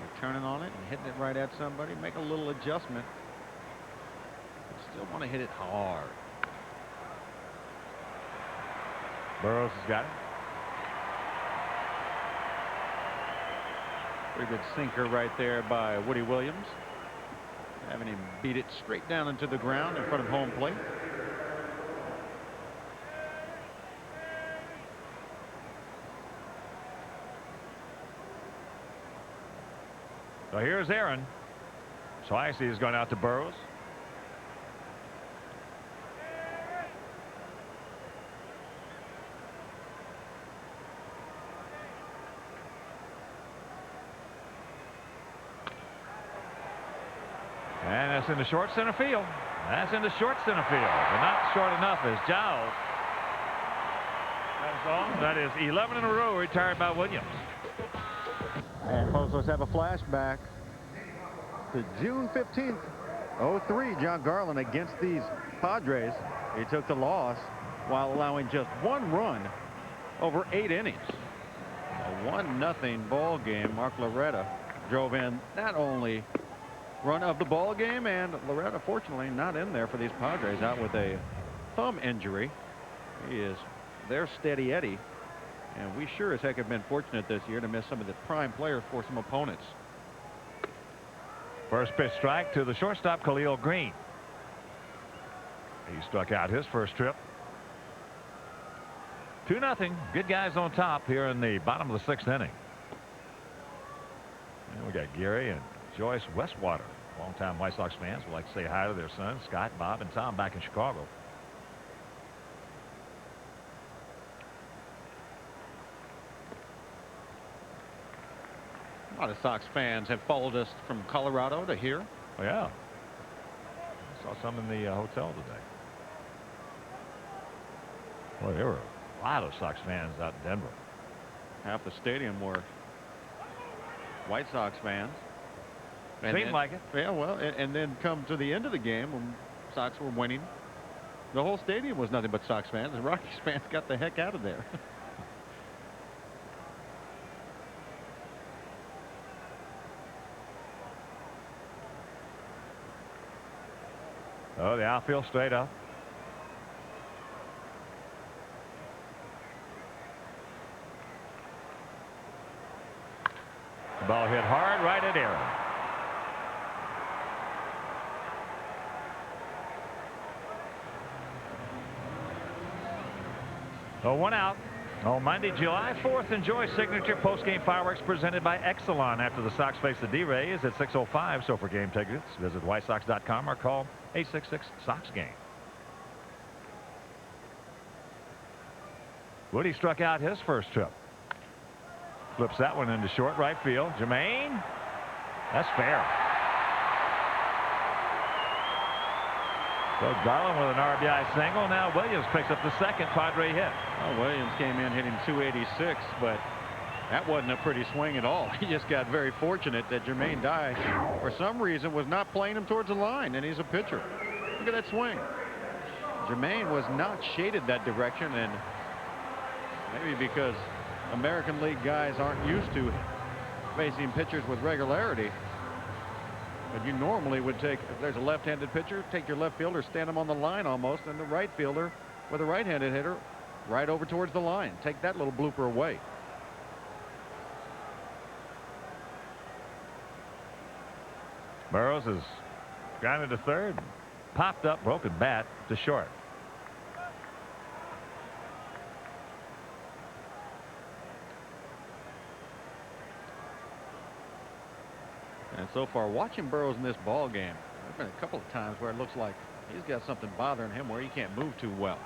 They're turning on it and hitting it right at somebody. Make a little adjustment. But still want to hit it hard. Burroughs has got it. Pretty good sinker right there by Woody Williams. Having him beat it straight down into the ground in front of home plate. So here's Aaron. Twice he's gone out to Burroughs. And that's in the short center field. That's in the short center field, but not short enough as Giles. That's all. That is 11 in a row retired by Williams. And folks, let's have a flashback to June 15th, 03. John Garland against these Padres. He took the loss while allowing just 1 run over 8 innings. A 1-0 ball game. Mark Loretta drove in not only run of the ball game, and Loretta fortunately not in there for these Padres, out with a thumb injury. He is their steady Eddie, and we sure as heck have been fortunate this year to miss some of the prime players for some opponents. First pitch strike to the shortstop, Khalil Green. He struck out his first trip. 2-0. Good guys on top here in the bottom of the 6th inning. And we got Gary and Joyce Westwater. Longtime White Sox fans would like to say hi to their sons, Scott, Bob, and Tom, back in Chicago. A lot of Sox fans have followed us from Colorado to here. Oh, yeah. I saw some in the hotel today. Well, there were a lot of Sox fans out in Denver. Half the stadium were White Sox fans. Seemed like it. Yeah, well, and then come to the end of the game when Sox were winning, the whole stadium was nothing but Sox fans. The Rockies fans got the heck out of there. Oh, the outfield straight up. The ball hit hard right at Aaron. Oh, 1 out. On Monday, July 4th, enjoy signature postgame fireworks presented by Exelon after the Sox face the D-Rays at 6:05. So for game tickets, visit whitesox.com or call 866-SOX-GAME. Woody struck out his first trip. Flips that one into short right field. Jermaine. That's fair. So Garland with an RBI single. Now Williams picks up the second Padre hit. Well, Williams came in hitting 286, but that wasn't a pretty swing at all. He just got very fortunate that Jermaine Dye, for some reason, was not playing him towards the line, and he's a pitcher. Look at that swing. Jermaine was not shaded that direction, and maybe because American League guys aren't used to facing pitchers with regularity. But you normally would take, if there's a left-handed pitcher, take your left fielder, stand him on the line almost, and the right fielder with a right-handed hitter right over towards the line. Take that little blooper away. Burroughs is grounded to third. Popped up, broken bat to short. And so far, watching Burroughs in this ball game, there's been a couple of times where it looks like he's got something bothering him where he can't move too well.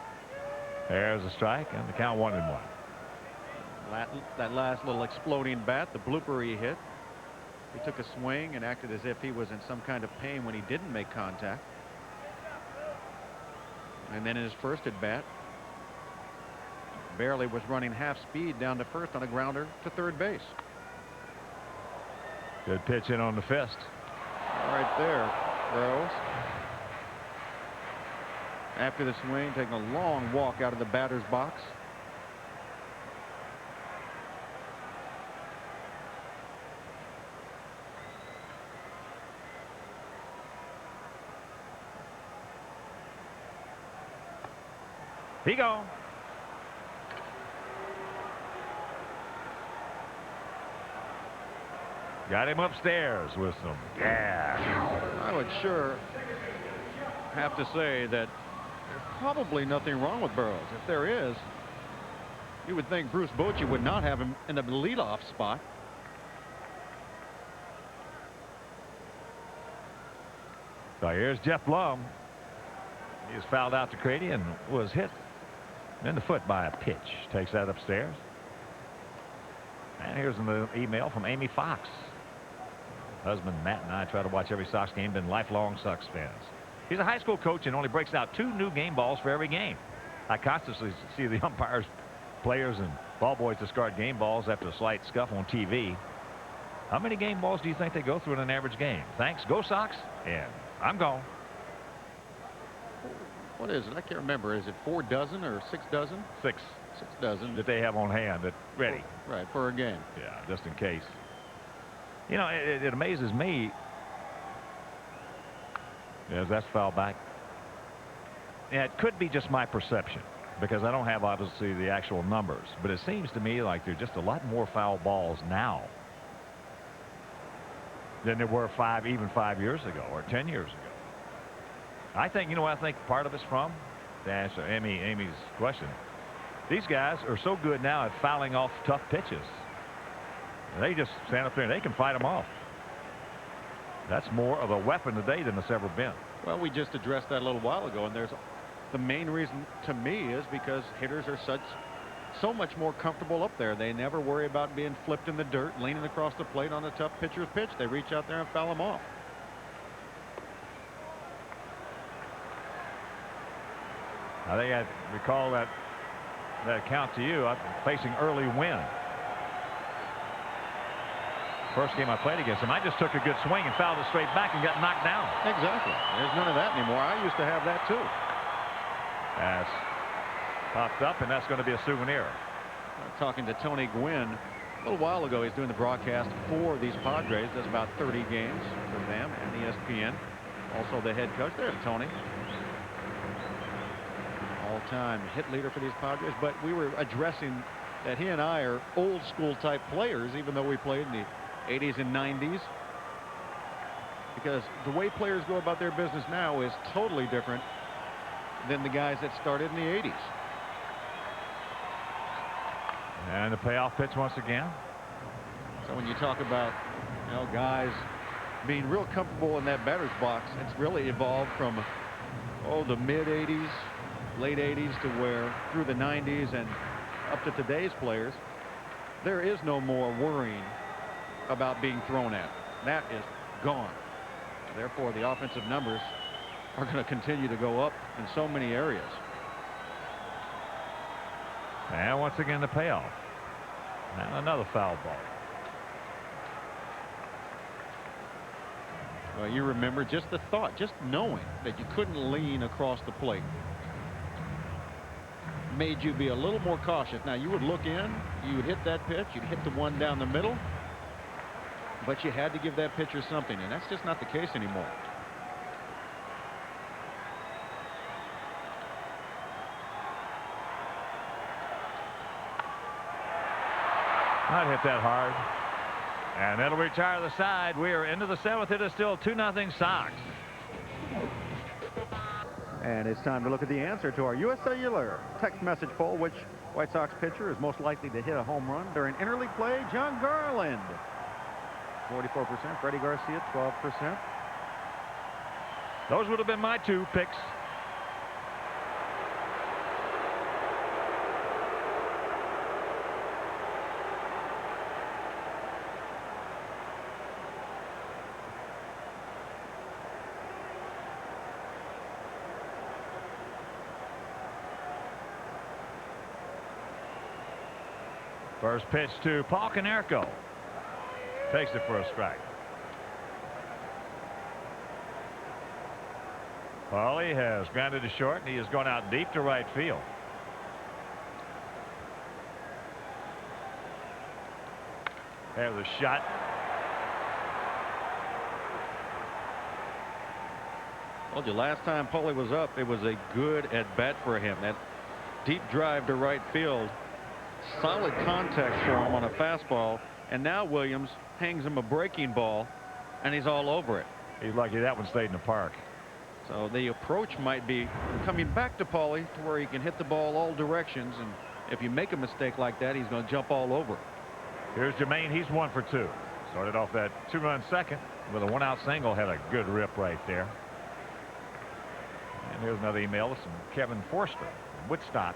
There's a strike, and the count 1-1. That last little exploding bat, the blooper he hit. He took a swing and acted as if he was in some kind of pain when he didn't make contact. And then in his first at bat, barely was running half speed down to first on a grounder to third base. Good pitch in on the fist. Right there, Burrows. After the swing, taking a long walk out of the batter's box. He go. Got him upstairs with some gas. I would sure have to say that there's probably nothing wrong with Burrows. If there is, you would think Bruce Bochy would not have him in the leadoff spot. So here's Jeff Blum. He was fouled out to Grady and was hit in the foot by a pitch. Takes that upstairs. And here's an email from Amy Fox. Husband Matt and I try to watch every Sox game, been lifelong Sox fans. He's a high school coach and only breaks out 2 new game balls for every game. I constantly see the umpires, players, and ball boys discard game balls after a slight scuff on TV. How many game balls do you think they go through in an average game? Thanks. Go Sox. And I'm gone. What is it? I can't remember. Is it 4 dozen or 6 dozen? 6. 6 dozen. That they have on hand that ready. Right, for a game. Yeah, just in case. You know, it amazes me. Yes, that's foul back. Yeah, it could be just my perception because I don't have obviously the actual numbers, but it seems to me like there's just a lot more foul balls now than there were even 5 years ago or 10 years ago. I think, you know what I think part of it's from? To answer Amy's question. These guys are so good now at fouling off tough pitches. They just stand up there and they can fight them off. That's more of a weapon today than it's ever been. Well, we just addressed that a little while ago, and the main reason to me is because hitters are so much more comfortable up there. They never worry about being flipped in the dirt, leaning across the plate on a tough pitcher's pitch. They reach out there and foul them off. I think I recall that count to you. I'm facing early win. First game I played against him, I just took a good swing and fouled it straight back and got knocked down. Exactly. There's none of that anymore. I used to have that too. That's popped up, and that's going to be a souvenir. Talking to Tony Gwynn a little while ago. He's doing the broadcast for these Padres. Does about 30 games for them and ESPN. Also the head coach. There's Tony. All-time hit leader for these Padres. But we were addressing that he and I are old school type players, even though we played in the 80s and 90s, because the way players go about their business now is totally different than the guys that started in the 80s. And the payoff pitch once again. So when you talk about, you know, guys being real comfortable in that batter's box, it's really evolved from the mid 80s, late 80s to where through the 90s and up to today's players, there is no more worrying about being thrown at. That is gone. Therefore, the offensive numbers are going to continue to go up in so many areas. And once again the payoff. And another foul ball. Well, you remember just the thought, just knowing that you couldn't lean across the plate made you be a little more cautious. Now, you would look in, you would hit that pitch, you'd hit the one down the middle, but you had to give that pitcher something, and that's just not the case anymore. Not hit that hard. And that'll retire the side. We are into the 7th. It is still 2-0 Sox. And it's time to look at the answer to our U.S. Cellular text message poll. Which White Sox pitcher is most likely to hit a home run during interleague play? John Garland, 44%. Freddie Garcia, 12%. Those would have been my 2 picks. First pitch to Paul Konerko. Takes it for a strike. Paulie has grounded to short, and he has gone out deep to right field. There's a shot. Told you last time Paulie was up, it was a good at bat for him. That deep drive to right field, solid contact for him on a fastball, and now Williams hangs him a breaking ball, and he's all over it. He's lucky that one stayed in the park. So the approach might be coming back to Paulie to where he can hit the ball all directions, and if you make a mistake like that, he's going to jump all over it. Here's Jermaine. He's 1 for 2. Started off that 2-run second with a 1-out single. Had a good rip right there. And here's another email from Kevin Forster from Woodstock.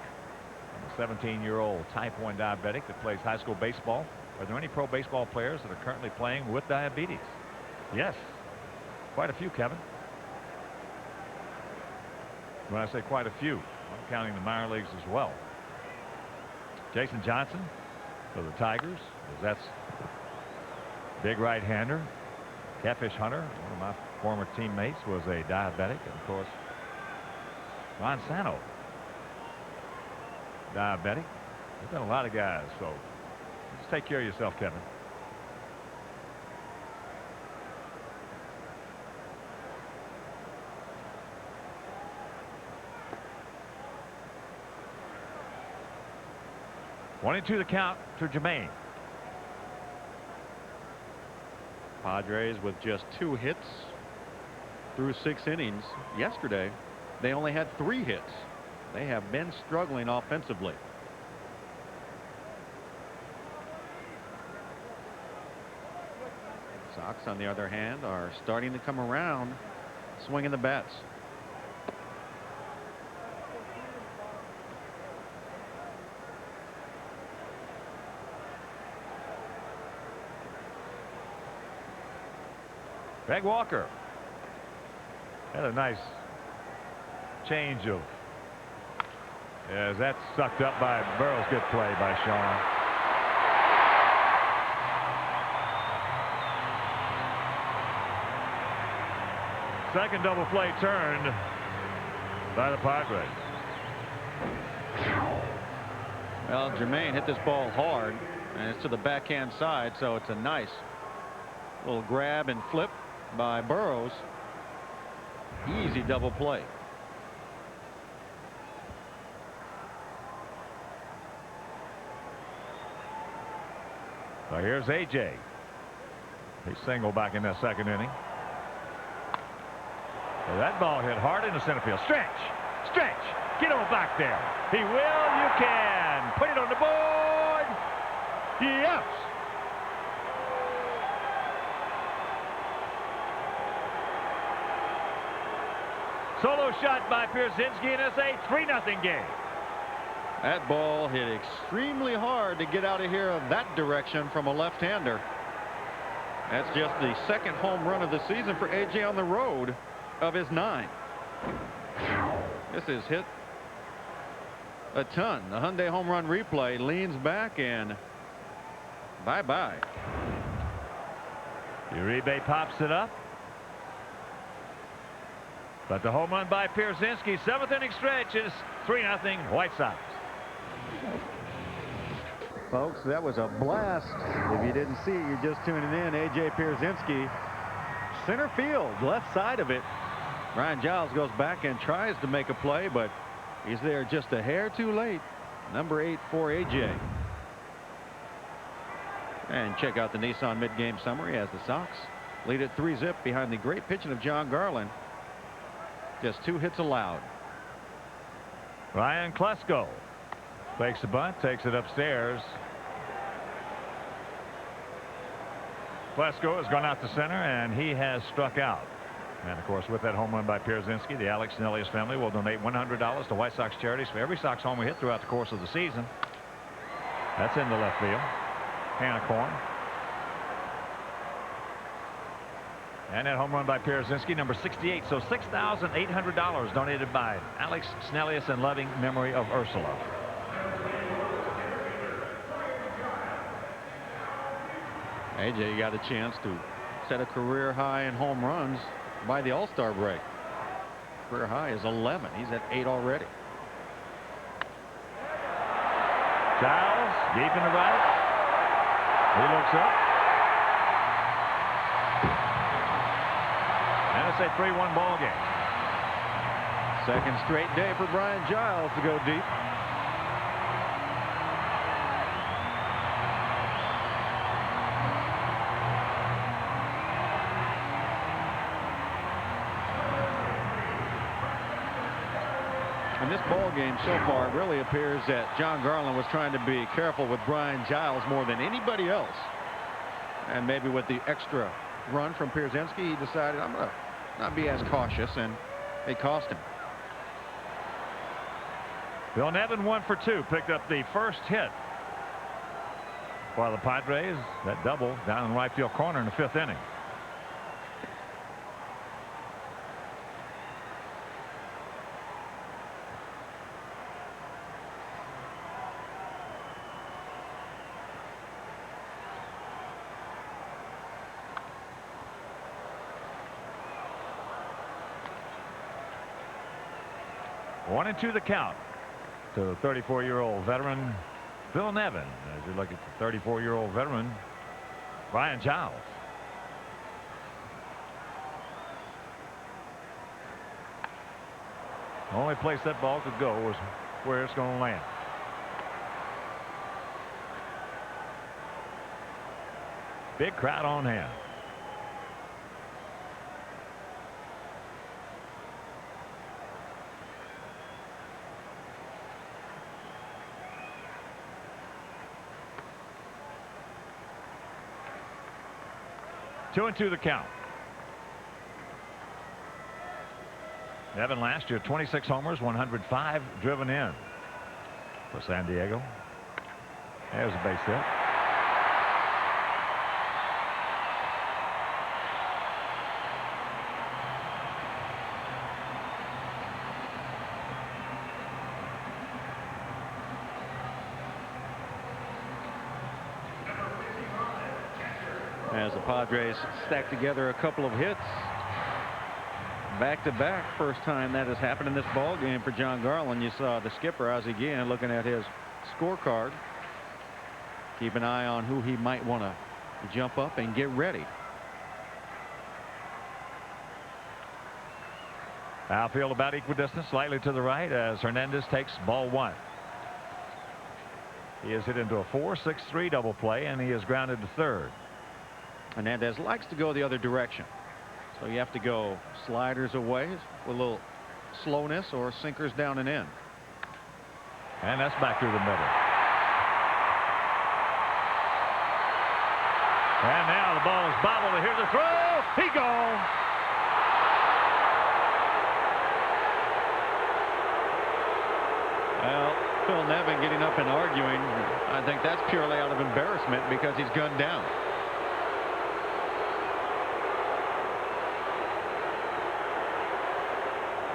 A 17-year-old type 1 diabetic that plays high school baseball. Are there any pro baseball players that are currently playing with diabetes? Yes, quite a few, Kevin. When I say quite a few, I'm counting the minor leagues as well. Jason Johnson for the Tigers. That's big right-hander. Catfish Hunter, one of my former teammates, was a diabetic. And of course, Ron Santo, diabetic. There's been a lot of guys, so just take care of yourself, Kevin. One and 2 the count to Jermaine. Padres with just 2 hits through 6 innings. Yesterday, they only had 3 hits. They have been struggling offensively. Sox, on the other hand, are starting to come around, swinging the bats. Greg Walker had a nice change of, as that's sucked up by Burrows. Good play by Sean. Second double play turned by the Padres. Well, Jermaine hit this ball hard, and it's to the backhand side, so it's a nice little grab and flip by Burrows. Easy double play. So here's AJ. He singled back in that second inning. So that ball hit hard into center field. Stretch, stretch, get on back there. He will. You can put it on the board. Yes. Solo shot by Pierzynski, and it's a 3-0 game. That ball hit extremely hard to get out of here that direction from a left-hander. That's just the second home run of the season for AJ on the road of his 9. This is hit a ton. The Hyundai home run replay leans back and bye-bye. Uribe pops it up. But the home run by Pierzynski, 7th inning stretch, is 3-0 White Sox. Folks, that was a blast. If you didn't see, you're just tuning in. AJ Pierzynski, center field, left side of it. Ryan Giles goes back and tries to make a play, but he's there just a hair too late. Number 8 for AJ. And check out the Nissan mid-game summary as the Sox lead at 3-0 behind the great pitching of John Garland. Just 2 hits allowed. Ryan Klesko fakes the bunt, takes it upstairs. Klesko has gone out to center, and he has struck out. And of course, with that home run by Pierzynski, the Alex and Elias family will donate $100 to White Sox charities for every Sox homer hit throughout the course of the season. That's in the left field. Can of corn. And that home run by Pierzynski, number 68. So $6,800 donated by Alex Snellius in loving memory of Ursula. AJ got a chance to set a career high in home runs by the All-Star break. Career high is 11. He's at 8 already. Giles deep in the right. He looks up. And it's a 3-1 ball game. Second straight day for Brian Giles to go deep. In this ball game so far, it really appears that John Garland was trying to be careful with Brian Giles more than anybody else. And maybe with the extra run from Pierzynski, he decided, I'm going to not be as cautious, and it cost him. Phil Nevin 1 for 2, picked up the first hit for the Padres. That double down in the right field corner in the 5th inning. One and 2 the count to the 34-year-old veteran Phil Nevin as you look at the 34-year-old veteran Brian Giles. The only place that ball could go was where it's going to land. Big crowd on hand. Two and 2 the count. Nevin last year 26 homers, 105 driven in for San Diego. There's a base hit. As the Padres stack together a couple of hits back-to-back. First time that has happened in this ball game for John Garland. You saw the skipper Ozzie Guillen looking at his scorecard. Keep an eye on who he might want to jump up and get ready. Outfield about equidistant, slightly to the right as Hernandez takes ball 1. He is hit into a 4-6-3 double play, and he is grounded to third. Hernandez likes to go the other direction, so you have to go sliders away with a little slowness or sinkers down and in. And that's back through the middle. And now the ball is bobbled. Here's the throw. He gone. Well, Phil Nevin getting up and arguing. I think that's purely out of embarrassment because he's gunned down.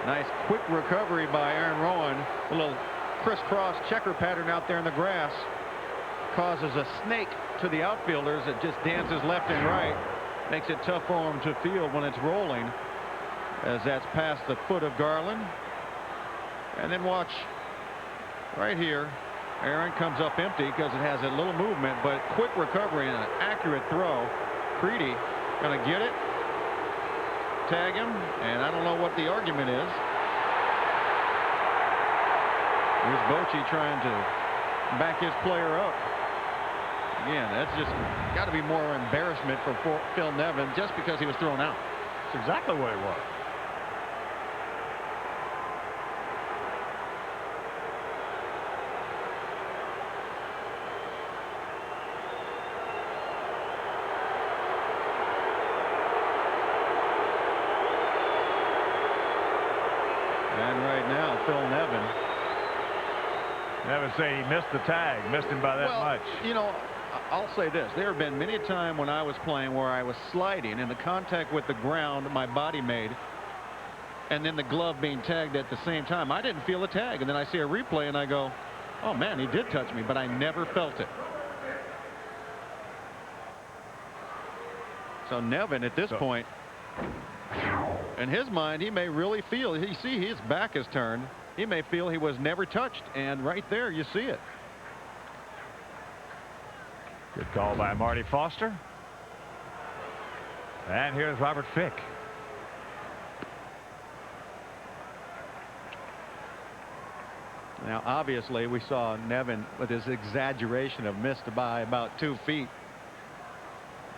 Nice quick recovery by Aaron Rowan. A little crisscross checker pattern out there in the grass causes a snake to the outfielders. It just dances left and right. Makes it tough for him to field when it's rolling, as that's past the foot of Garland. And then watch right here. Aaron comes up empty because it has a little movement, but quick recovery and an accurate throw. Creedy gonna get it. Tag him, and I don't know what the argument is. Here's Bochy trying to back his player up. Again, that's just got to be more embarrassment for Phil Nevin just because he was thrown out. That's exactly what it was. Phil Nevin. Nevin say he missed the tag, missed him by that much. You know, I'll say this. There have been many times when I was playing where I was sliding and the contact with the ground my body made, and then the glove being tagged at the same time. I didn't feel a tag, and then I see a replay and I go, oh man, he did touch me, but I never felt it. So Nevin at this point, in his mind, he may really feel, his back is turned. He may feel he was never touched, and right there you see it. Good call by Marty Foster. And here's Robert Fick. Now, obviously, we saw Nevin with his exaggeration of missed by about 2 feet.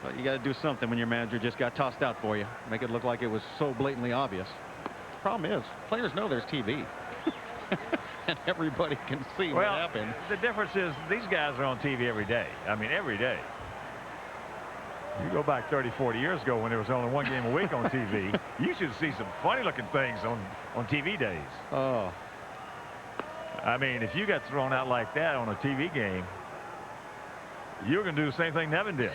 But you got to do something when your manager just got tossed out for you. Make it look like it was so blatantly obvious. The problem is, players know there's TV. And everybody can see what happened. The difference is these guys are on TV every day. I mean, every day. You go back 30, 40 years ago when there was only 1 game a week on TV. You should see some funny-looking things on TV days. Oh. I mean, if you got thrown out like that on a TV game, you're going to do the same thing Nevin did.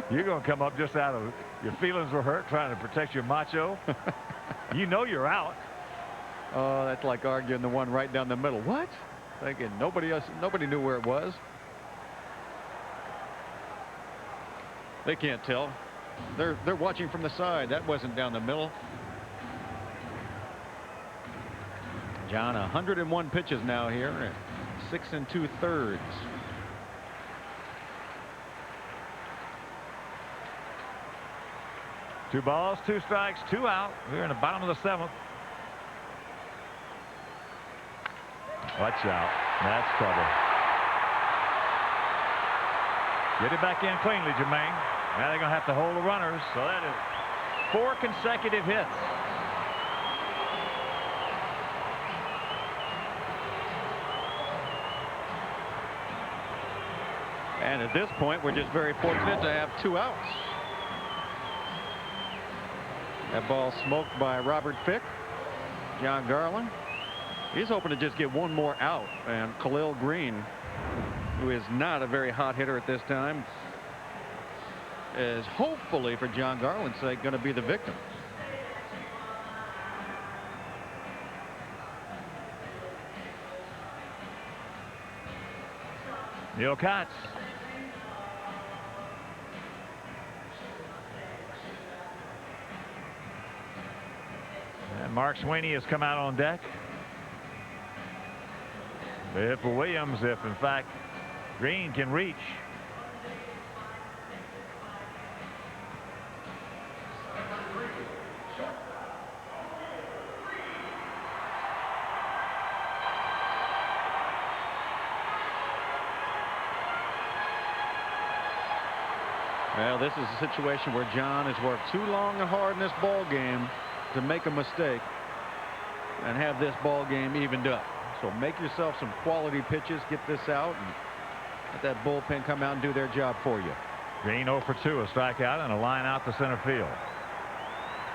You're going to come up just out of your feelings were hurt trying to protect your macho. You know you're out. Oh, that's like arguing the one right down the middle. What? Thinking nobody knew where it was. They can't tell. They're watching from the side. That wasn't down the middle. John, 101 pitches now here at 6 2/3. Two balls, 2 strikes, 2 out. We're in the bottom of the 7th. Watch out. That's trouble. Get it back in cleanly, Jermaine. Now they're going to have to hold the runners. So that is 4 consecutive hits. And at this point, we're just very fortunate to have 2 outs. That ball smoked by Robert Fick. John Garland. He's hoping to just get 1 more out. And Khalil Green, who is not a very hot hitter at this time, is hopefully, for John Garland's sake, going to be the victim. Neil Kotz. And Mark Sweeney has come out on deck. If for Williams, if in fact Green can reach. Well, this is a situation where John has worked too long and hard in this ball game to make a mistake and have this ball game evened up. So make yourself some quality pitches, get this out, and let that bullpen come out and do their job for you. Green 0 for 2, a strikeout and a line out to center field.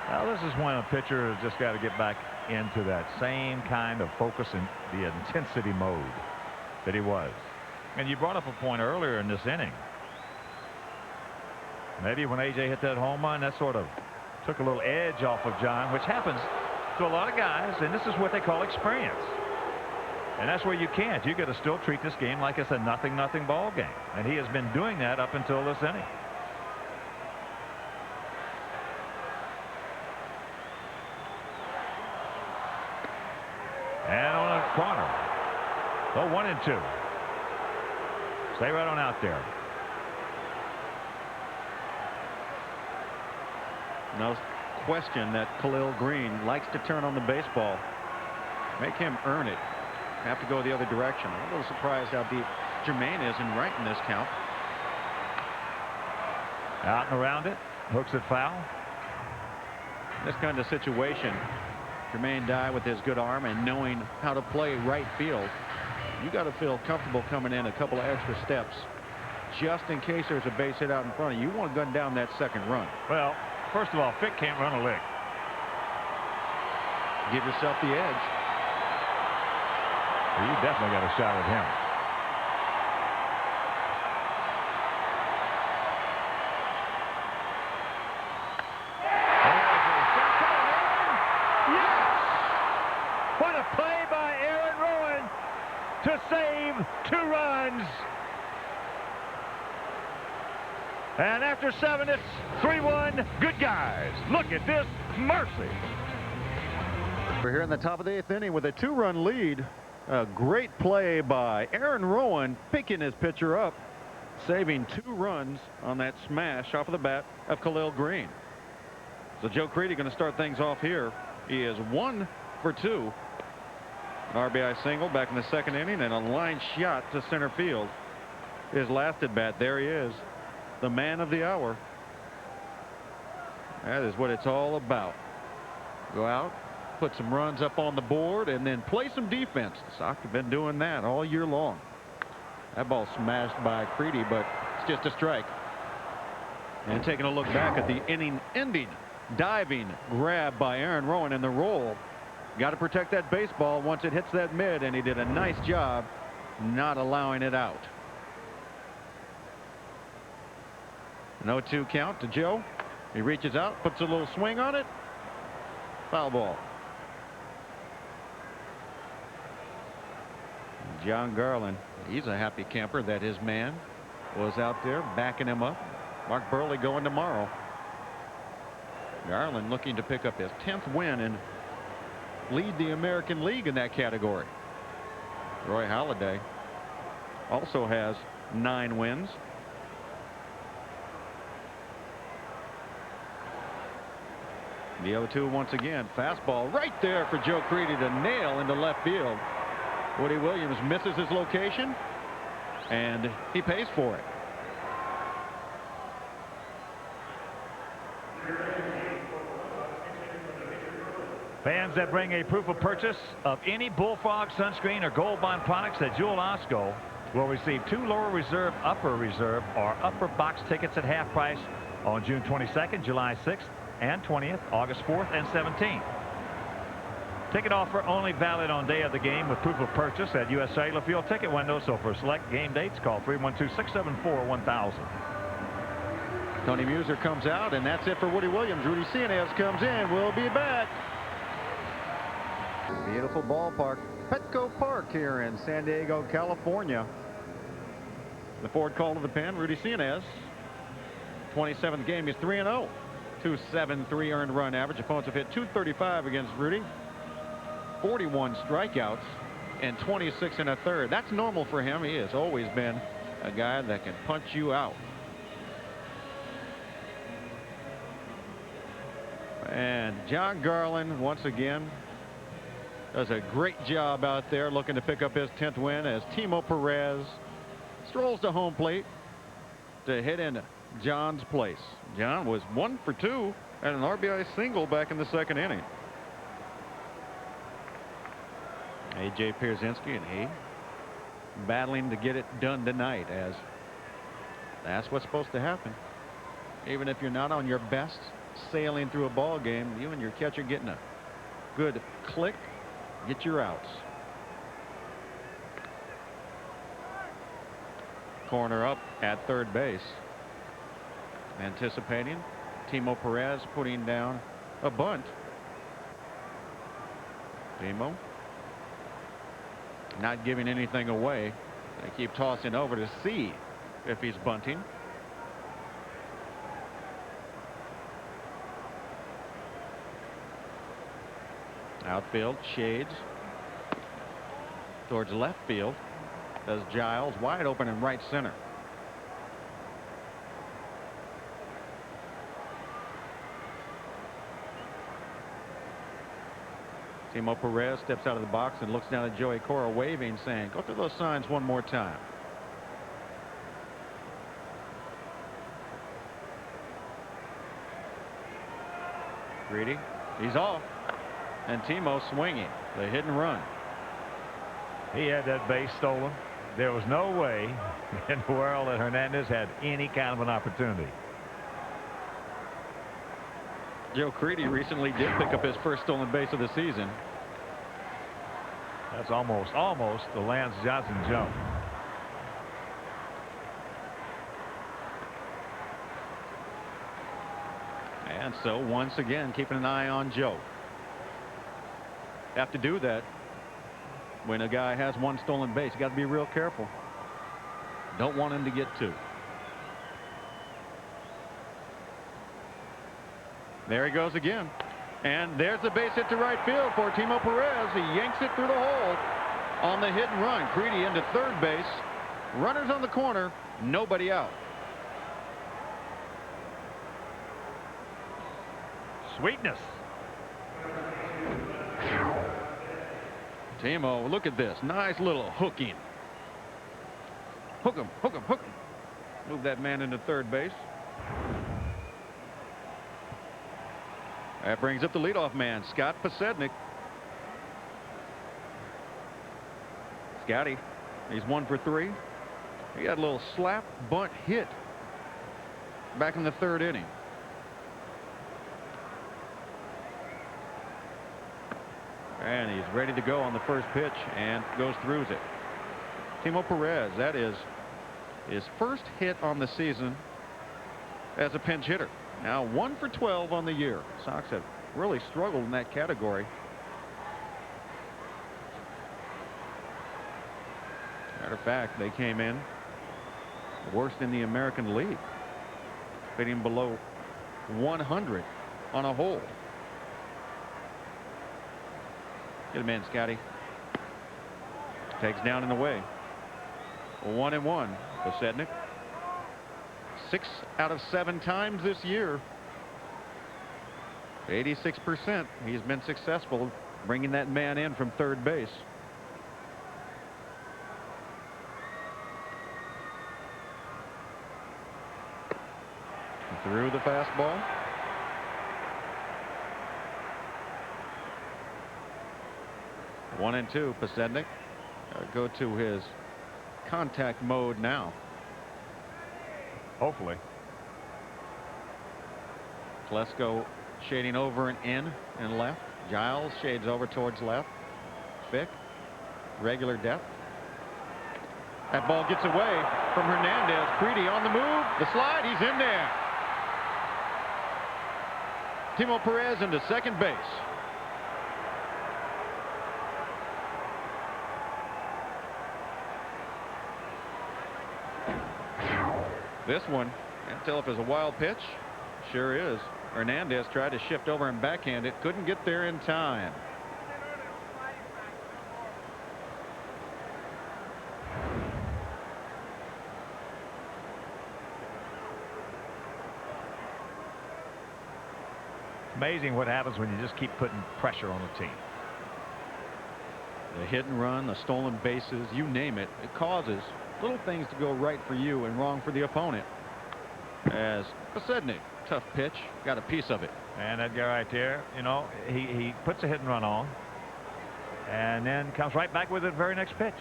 Now this is when a pitcher has just got to get back into that same kind of focus and the intensity mode that he was. And you brought up a point earlier in this inning. Maybe when AJ hit that home run, that sort of took a little edge off of John, which happens to a lot of guys, and this is what they call experience. And that's where you can't. You got to still treat this game like it's a 0-0 ball game, and he has been doing that up until this inning. And on a corner. Oh, 1 and 2. Stay right on out there. No question that Khalil Green likes to turn on the baseball. Make him earn it. Have to go the other direction. I'm a little surprised how deep Jermaine is in right in this count. Out and around it. Hooks it foul. This kind of situation, Jermaine Dye with his good arm and knowing how to play right field, you got to feel comfortable coming in a couple of extra steps just in case there's a base hit out in front of you. You want to gun down that second run. Well, first of all, Fick can't run a lick. Give yourself the edge. You definitely got a shot at him. Yes! What a play by Aaron Rowan to save 2 runs. And after 7, it's 3-1. Good guys. Look at this mercy. We're here in the top of the 8th inning with a 2-run lead. A great play by Aaron Rowan, picking his pitcher up, saving 2 runs on that smash off of the bat of Khalil Green. So Joe Creedy going to start things off here. He is 1 for 2. An RBI single back in the 2nd inning, and a line shot to center field. His last at bat. There he is, the man of the hour. That is what it's all about. Go out, put some runs up on the board, and then play some defense. The Sox have been doing that all year long. That ball smashed by Creedy, but it's just a strike. And taking a look back at the inning-ending diving grab by Aaron Rowan in the roll. Got to protect that baseball once it hits that mid, and he did a nice job not allowing it out. An 0-2 count to Joe. He reaches out, puts a little swing on it. Foul ball. John Garland, he's a happy camper that his man was out there backing him up. Mark Burley going tomorrow. Garland looking to pick up his 10th win and lead the American League in that category. Roy Halladay also has 9 wins. The 0-2 once again. Fastball right there for Joe Creedy to nail into left field. Woody Williams misses his location, and he pays for it. Fans that bring a proof of purchase of any Bullfrog sunscreen or Gold Bond products at Jewel Osco will receive 2 lower reserve, upper reserve, or upper box tickets at half price on June 22nd, July 6th, and 20th, August 4th, and 17th. Ticket offer only valid on day of the game with proof of purchase at U.S. Cellular Field ticket window. So for select game dates, call 312-674-1000. Tony Muser comes out, and that's it for Woody Williams. Rudy Cianez comes in. We'll be back. Beautiful ballpark, Petco Park here in San Diego, California. The forward call to the pen, Rudy Cianez. 27th game, he's 3-0. 2.73 earned run average. Opponents have hit .235 against Rudy. 41 strikeouts and 26 1/3. That's normal for him. He has always been a guy that can punch you out. And John Garland once again does a great job out there, looking to pick up his 10th win as Timo Perez strolls to home plate to hit into John's place. John was 1 for 2 and an RBI single back in the 2nd inning. A.J. Pierzynski and he battling to get it done tonight, as that's what's supposed to happen. Even if you're not on your best sailing through a ball game, you and your catcher getting a good click, get your outs. Corner up at third base. Anticipating Timo Perez putting down a bunt. Timo not giving anything away. They keep tossing over to see if he's bunting. Outfield shades towards left field as Giles wide open in right center. Timo Perez steps out of the box and looks down at Joey Cora, waving, saying, go through those signs one more time. Greedy, he's off, and Timo swinging the hit and run. He had that base stolen. There was no way in the world that Hernandez had any kind of an opportunity. Joe Creedy recently did pick up his first stolen base of the season. That's almost the Lance Johnson jump. And so once again keeping an eye on Joe. Have to do that when a guy has 1 stolen base. You got to be real careful. Don't want him to get 2. There he goes again. And there's the base hit to right field for Timo Perez. He yanks it through the hole on the hit and run. Creedy into third base. Runners on the corner. Nobody out. Sweetness. Timo, look at this. Nice little hooking. Hook him, hook him, hook him. Move that man into third base. That brings up the leadoff man, Scott Pasednik. Scotty, he's 1 for 3. He got a little slap bunt hit back in the third inning. And he's ready to go on the first pitch and goes through it. Timo Perez, that is his first hit on the season as a pinch hitter. Now 1 for 12 on the year. Sox have really struggled in that category. Matter of fact, they came in worst in the American League, hitting below 100 on a whole. Get him in, Scotty. Takes down and away. 1-1. Pasednik. 6 out of 7 times this year. 86%. He's been successful bringing that man in from third base. Through the fastball. One and two. Pasednik go to his contact mode now. Hopefully. Klesko shading over and in and left. Giles shades over towards left. Fick, regular depth. That ball gets away from Hernandez. Creedy on the move. The slide. He's in there. Timo Perez into second base. This one, can't tell if it's a wild pitch. Sure is. Hernandez tried to shift over and backhand it. Couldn't get there in time. Amazing what happens when you just keep putting pressure on the team. The hit and run, the stolen bases, you name it. It causes little things to go right for you and wrong for the opponent. As Pasednik, tough pitch, got a piece of it. And that guy right there, you know, he puts a hit and run on and then comes right back with it very next pitch.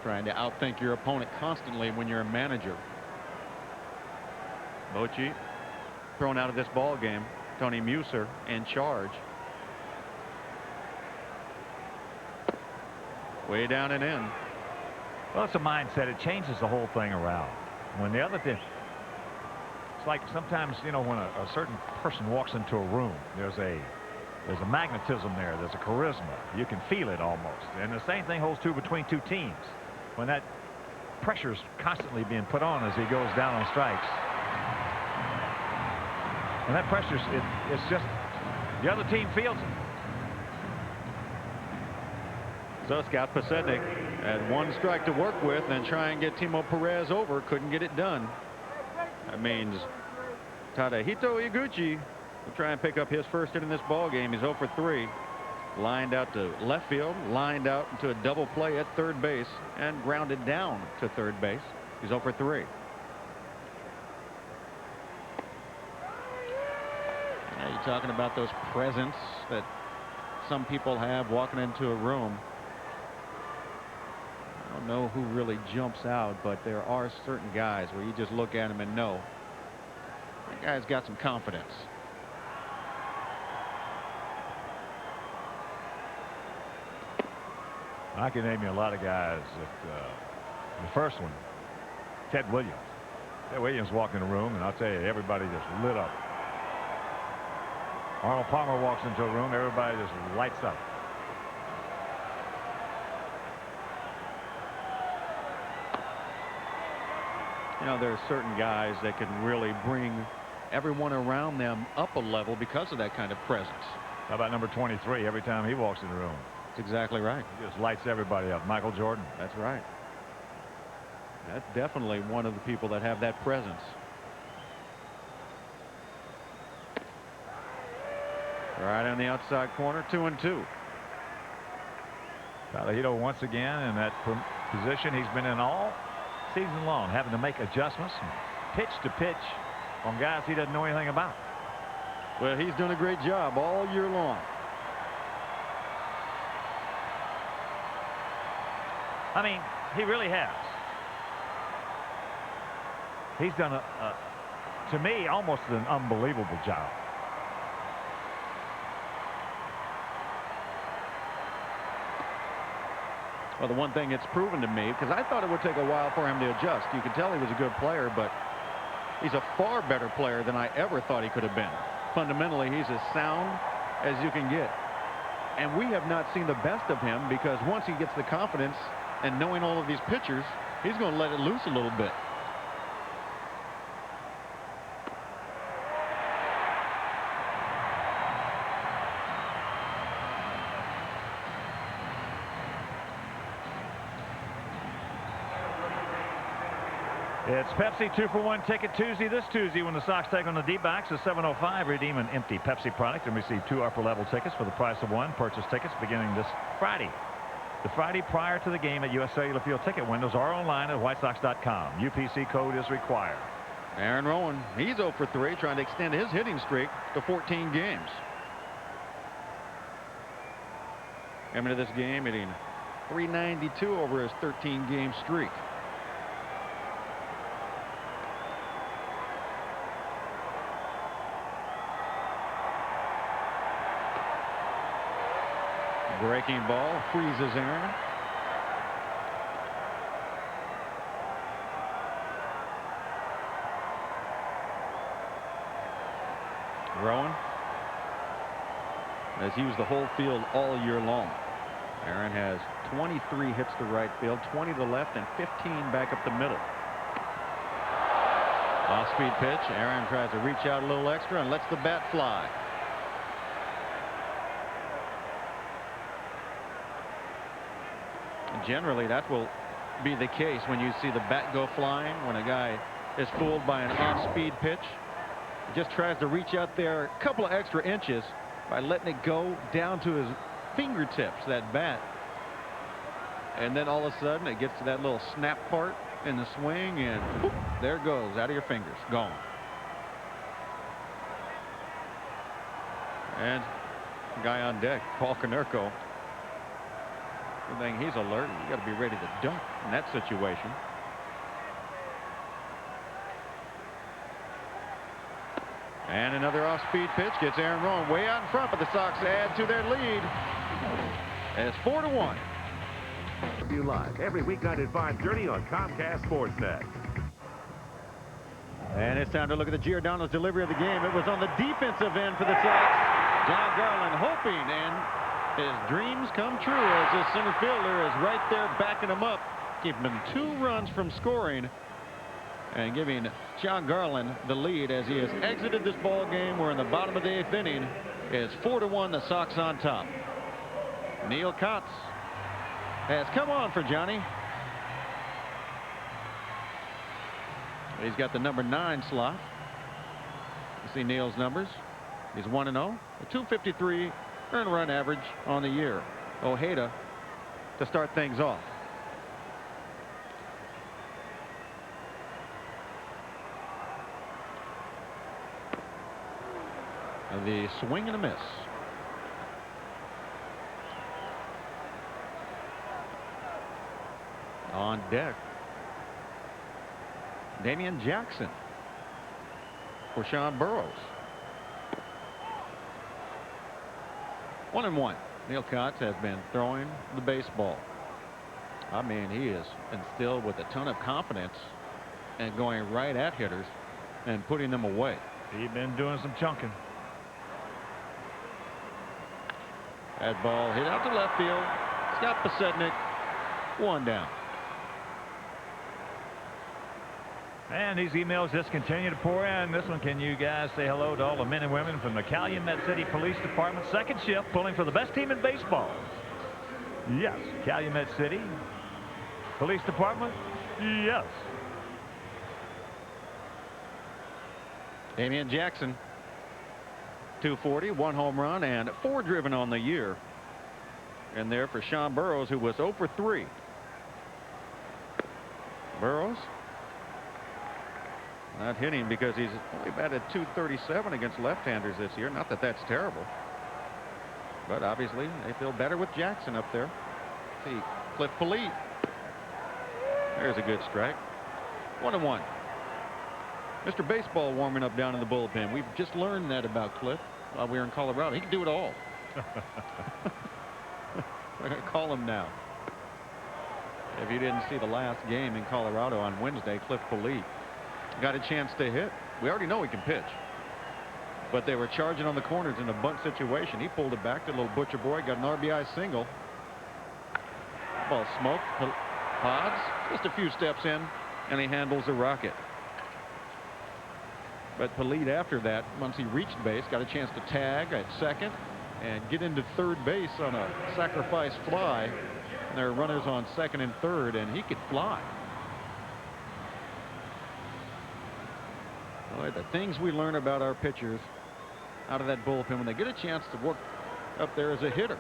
Trying to outthink your opponent constantly when you're a manager. Bochy thrown out of this ball game. Tony Muser in charge. Way down and in. Well, it's a mindset. It changes the whole thing around. When the other team, it's like sometimes, you know, when a certain person walks into a room, there's a magnetism there. There's a charisma. You can feel it almost. And the same thing holds true between two teams. When that pressure's constantly being put on as he goes down on strikes. And that pressure's it's just the other team feels it. So Scott Pasednik had one strike to work with and try and get Timo Perez over. Couldn't get it done. That means Tadahito Iguchi will try and pick up his first hit in this ball game. He's 0 for 3. Lined out to left field, lined out into a double play at third base, and grounded down to third base. He's 0 for 3. Now you're talking about those presents that some people have walking into a room. I don't know who really jumps out, but there are certain guys where you just look at him and know that guy's got some confidence. I can name you a lot of guys that the first one, Ted Williams. Ted Williams walked in the room, and I'll tell you, everybody just lit up. Arnold Palmer walks into a room, everybody just lights up. You know, there are certain guys that can really bring everyone around them up a level because of that kind of presence. How about number 23? Every time he walks in the room, That's exactly right. he just lights everybody up. Michael Jordan. That's right. That's definitely one of the people that have that presence. Right on the outside corner, 2-2. Vallejo once again in that position he's been in all season long, having to make adjustments from pitch to pitch on guys he doesn't know anything about. Well, he's done a great job all year long. I mean, he really has. He's done to me, almost an unbelievable job. Well, the one thing it's proven to me, because I thought it would take a while for him to adjust. You could tell he was a good player, but he's a far better player than I ever thought he could have been. Fundamentally, he's as sound as you can get. And we have not seen the best of him, because once he gets the confidence and knowing all of these pitchers, he's going to let it loose a little bit. It's Pepsi 2-for-1 ticket Tuesday this Tuesday when the Sox take on the D-backs at 7:05. Redeem an empty Pepsi product and receive 2 upper-level tickets for the price of 1. Purchase tickets beginning this Friday. The Friday prior to the game at U.S. Cellular Field ticket windows are online at whitesox.com. UPC code is required. Aaron Rowan, he's 0 for 3, trying to extend his hitting streak to 14 games. Coming to this game hitting .392 over his 13-game streak. Breaking ball freezes Aaron. Rowan has used the whole field all year long. Aaron has 23 hits to right field, 20 to left, and 15 back up the middle. Off-speed pitch. Aaron tries to reach out a little extra and lets the bat fly. Generally, that will be the case when you see the bat go flying. When a guy is fooled by an off-speed pitch, he just tries to reach out there a couple of extra inches by letting it go down to his fingertips, that bat. And then all of a sudden it gets to that little snap part in the swing, and whoop, there it goes out of your fingers, gone. And the guy on deck, Paul Konerko. Good thing he's alert. You got to be ready to duck in that situation. And another off-speed pitch gets Aaron Rowan way out in front, but the Sox add to their lead. And it's 4-1. You live every weeknight at 5:30 on Comcast SportsNet. And it's time to look at the Giordano's delivery of the game. It was on the defensive end for the Sox. John Garland hoping, and his dreams come true as his center fielder is right there backing him up, keeping him 2 runs from scoring and giving John Garland the lead as he has exited this ball game. We're in the bottom of the 8th inning. It's 4-1, the Sox on top. Neil Kotz has come on for Johnny. He's got the number 9 slot. You see Neil's numbers. He's 1-0, a .253 earned run average on the year. Ojeda to start things off. The swing and a miss. On deck, Damian Jackson for Sean Burroughs. 1-1. Neil Kotz has been throwing the baseball. I mean, he is instilled with a ton of confidence and going right at hitters and putting them away. He's been doing some chunking. That ball hit out to left field. Scott Pasetnik, 1 down. And these emails just continue to pour in. This one, can you guys say hello to all the men and women from the Calumet City Police Department, second shift, pulling for the best team in baseball? Yes. Calumet City Police Department? Yes. Darrin Jackson, 240, 1 home run, and 4 driven on the year. And there for Sean Burroughs, who was 0 for 3. Burroughs not hitting because he's only batted .237 against left-handers this year. Not that that's terrible, but obviously they feel better with Jackson up there. See, Cliff Polite. There's a good strike. 1-1. Mr. Baseball warming up down in the bullpen. We've just learned that about Cliff while we were in Colorado. He can do it all. We're going to call him now. If you didn't see the last game in Colorado on Wednesday, Cliff Polite got a chance to hit. We already know he can pitch, but they were charging on the corners in a bunt situation. He pulled it back to little butcher boy, got an RBI single. Ball smoked. Pods just a few steps in, and he handles a rocket. But Polite, after that, once he reached base, got a chance to tag at second and get into third base on a sacrifice fly. And there are runners on second and third, and he could fly. Boy, the things we learn about our pitchers out of that bullpen when they get a chance to work up there as a hitter.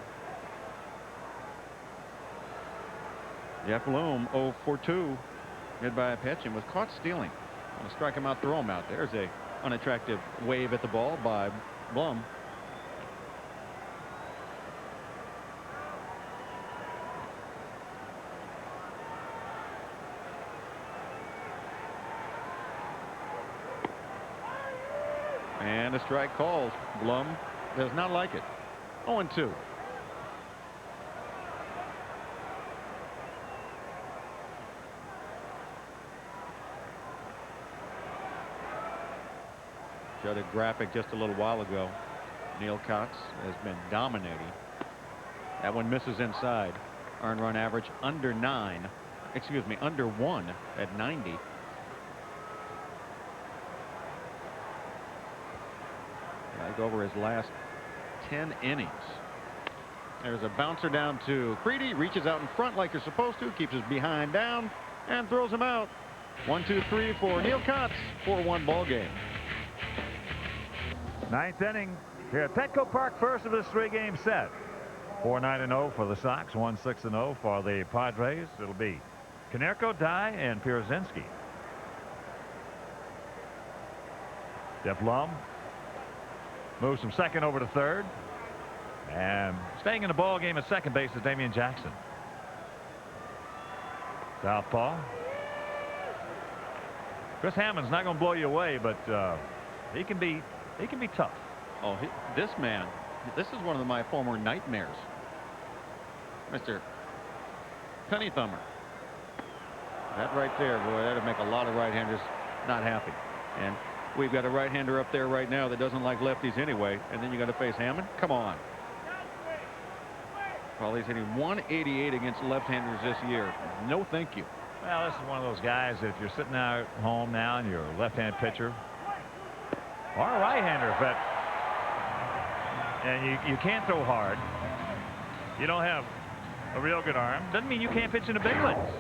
Jeff Bloom 0 for 2, hit by a pitch and was caught stealing. Want to strike him out, throw him out. There's a unattractive wave at the ball by Blum. And a strike called. Blum does not like it. 0-2. Showed a graphic just a little while ago. Neil Cox has been dominating. That one misses inside. Earned run average under 9. Excuse me, under 1 at 90. Like over his last 10 innings. There's a bouncer down to Creedy. Reaches out in front like you're supposed to. Keeps his behind down and throws him out. 1-2-3 for Neil Cox. 4-1 ball game. Ninth inning here at Petco Park, first of this 3-game set. 4-9-0 for the Sox, 1-6-0 for the Padres. It'll be Konerko, Dye, and Pierzynski. Jeff Blum moves from second over to third, and staying in the ball game at second base is Darrin Jackson. Southpaw. Chris Hammond's not going to blow you away, but he can be tough. Oh, this man, this is one of my former nightmares. Mr. Penny Thumber. That right there, boy, that'll make a lot of right-handers not happy. And we've got a right-hander up there right now that doesn't like lefties anyway. And then you got to face Hammond. Come on. Well, he's hitting 188 against left-handers this year. No, thank you. Well, this is one of those guys, if you're sitting out at home now and you're a left-hand pitcher or a right-hander, but and you can't throw hard, you don't have a real good arm, doesn't mean you can't pitch in the big leagues.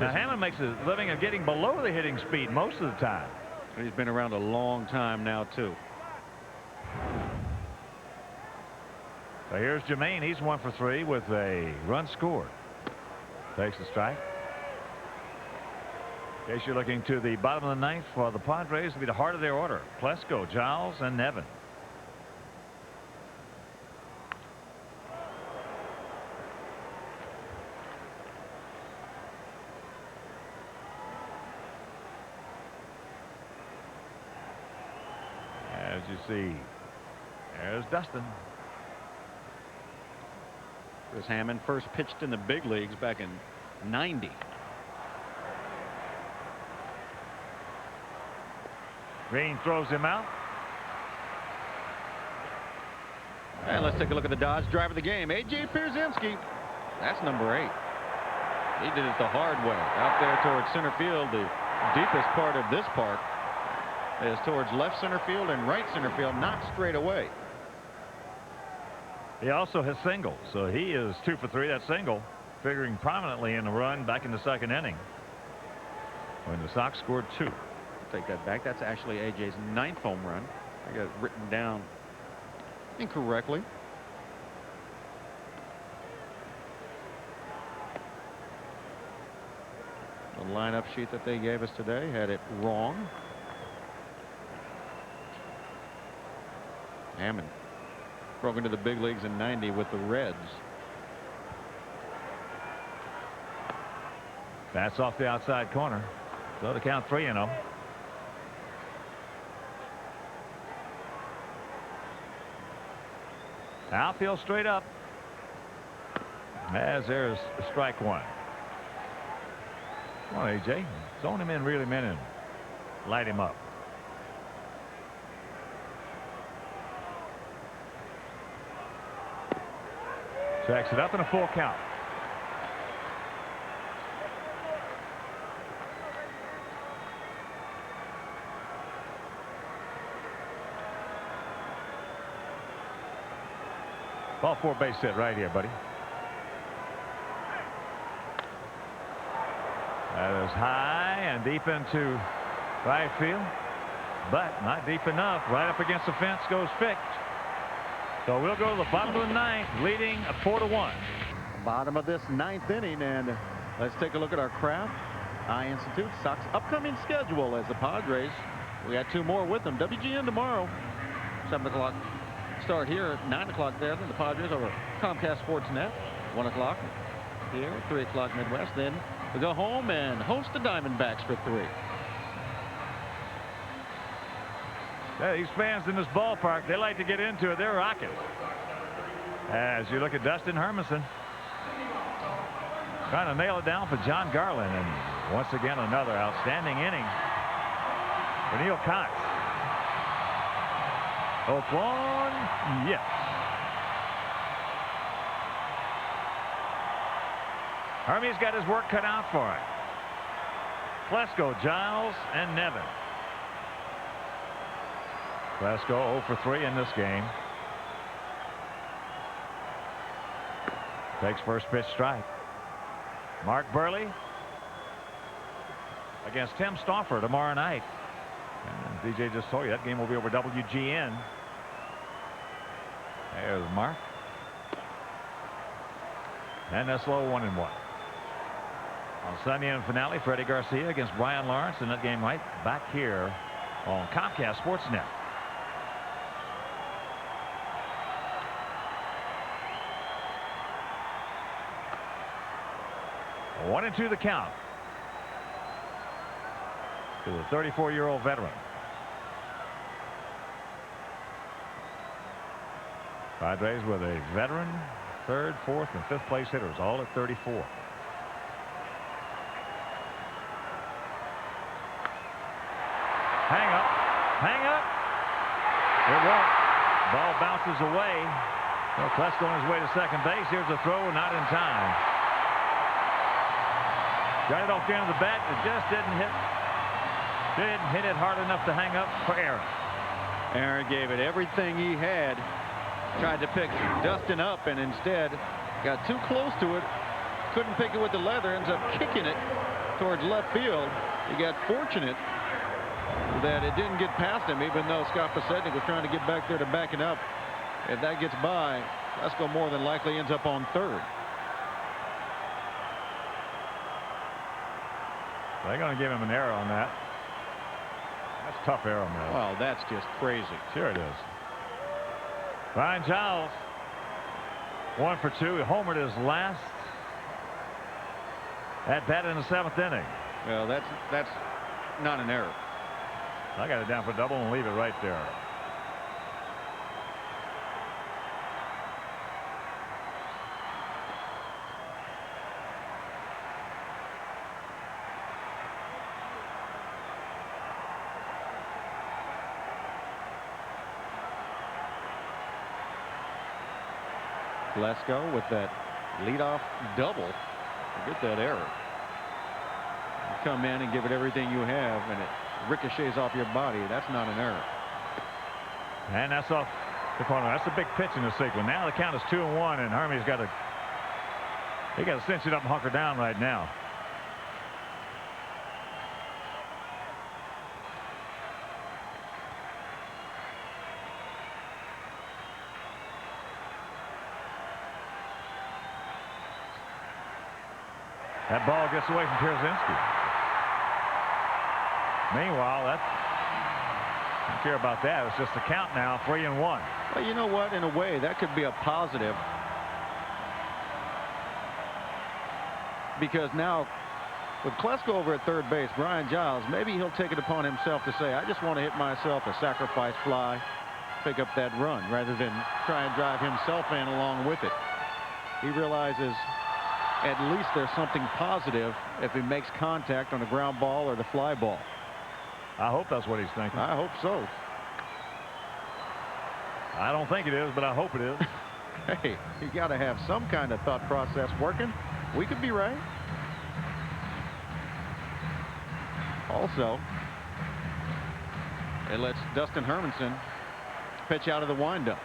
Now, Hammond makes a living of getting below the hitting speed most of the time. He's been around a long time now, too. So here's Jermaine. He's 1 for 3 with a run scored. Takes the strike. In case you're looking to the bottom of the ninth for the Padres, will be the heart of their order. Plesko, Giles, and Nevin. As you see, there's Dustin. Chris Hammond first pitched in the big leagues back in '90. Green throws him out. And let's take a look at the Dodge driver of the game, A.J. Pierzynski. That's number 8. He did it the hard way. Out there towards center field. The deepest part of this park is towards left center field and right center field, not straight away. He also has singles, so he is 2 for 3. That single figuring prominently in the run back in the second inning when the Sox scored 2. Take that back. That's actually AJ's 9th home run. I got it written down incorrectly. The lineup sheet that they gave us today had it wrong. Hammond broke into the big leagues in '90 with the Reds. That's off the outside corner. So to count 3-0. Outfield straight up. As there's strike 1. Come on, AJ. Zone him in, reel him in, and light him up. Tracks it up in a full count. Ball 4 base hit right here, buddy. That is high and deep into right field, but not deep enough. Right up against the fence goes Fick. So we'll go to the bottom of the 9th, leading 4-1. Bottom of this 9th inning, and let's take a look at our Kraft Eye Institute Sox upcoming schedule as the Padres. We got 2 more with them. WGN tomorrow, 7 o'clock start here, at 9 o'clock there. Then the Padres over Comcast SportsNet, 1 o'clock here, 3 o'clock Midwest. Then we go home and host the Diamondbacks for 3. Yeah, these fans in this ballpark, they like to get into it. They're rocking. As you look at Dustin Hermanson trying to nail it down for John Garland, and once again another outstanding inning for Neil Cox. Oakland, yes. Hermie's got his work cut out for it. Plesko, Giles, and Nevin. Plesko 0 for 3 in this game. Takes first pitch strike. Mark Burley against Tim Stauffer tomorrow night. And DJ just told you that game will be over WGN. There's Mark. And that's low 1-1. On Sunday and finale, Freddie Garcia against Brian Lawrence in that game right back here on Comcast SportsNet. One and 2 the count to the 34-year-old veteran. Padres with a veteran 3rd, 4th, and 5th place hitters, all at 34. Hang up. Hang up. It won't. Ball bounces away. Well, Plesko on his way to second base. Here's a throw, not in time. Got it off the end of the bat. It just didn't hit it hard enough to hang up for Aaron. Aaron gave it everything he had. Tried to pick Dustin up and instead got too close to it. Couldn't pick it with the leather. Ends up kicking it towards left field. He got fortunate that it didn't get past him, even though Scott Pasetnik was trying to get back there to back it up. If that gets by, Plesko more than likely ends up on 3rd. They're going to give him an error on that. That's a tough error, man. Well, that's just crazy. Sure it is. Ryan Giles, 1 for 2. He homered his last at bat in the 7th inning. Well, that's not an error. I got it down for double and leave it right there. Plesko with that leadoff double. Get that error. come in and give it everything you have, and it ricochets off your body, that's not an error. And that's off the corner. That's a big pitch in the sequence. Now the count is 2-1, and Hermie's got to cinch it up and hunker down right now. That ball gets away from Pierzynski. Meanwhile, I don't care about that. It's just the count now, 3-1. Well, you know what? In a way, that could be a positive. Because now, with Klesko over at third base, Brian Giles, maybe he'll take it upon himself to say, I just want to hit myself a sacrifice fly, pick up that run, rather than try and drive himself in along with it. He realizes at least there's something positive if he makes contact on the ground ball or the fly ball. I hope that's what he's thinking. I hope so. I don't think it is, but I hope it is. Hey, you got to have some kind of thought process working. We could be right. Also, it lets Dustin Hermanson pitch out of the windup.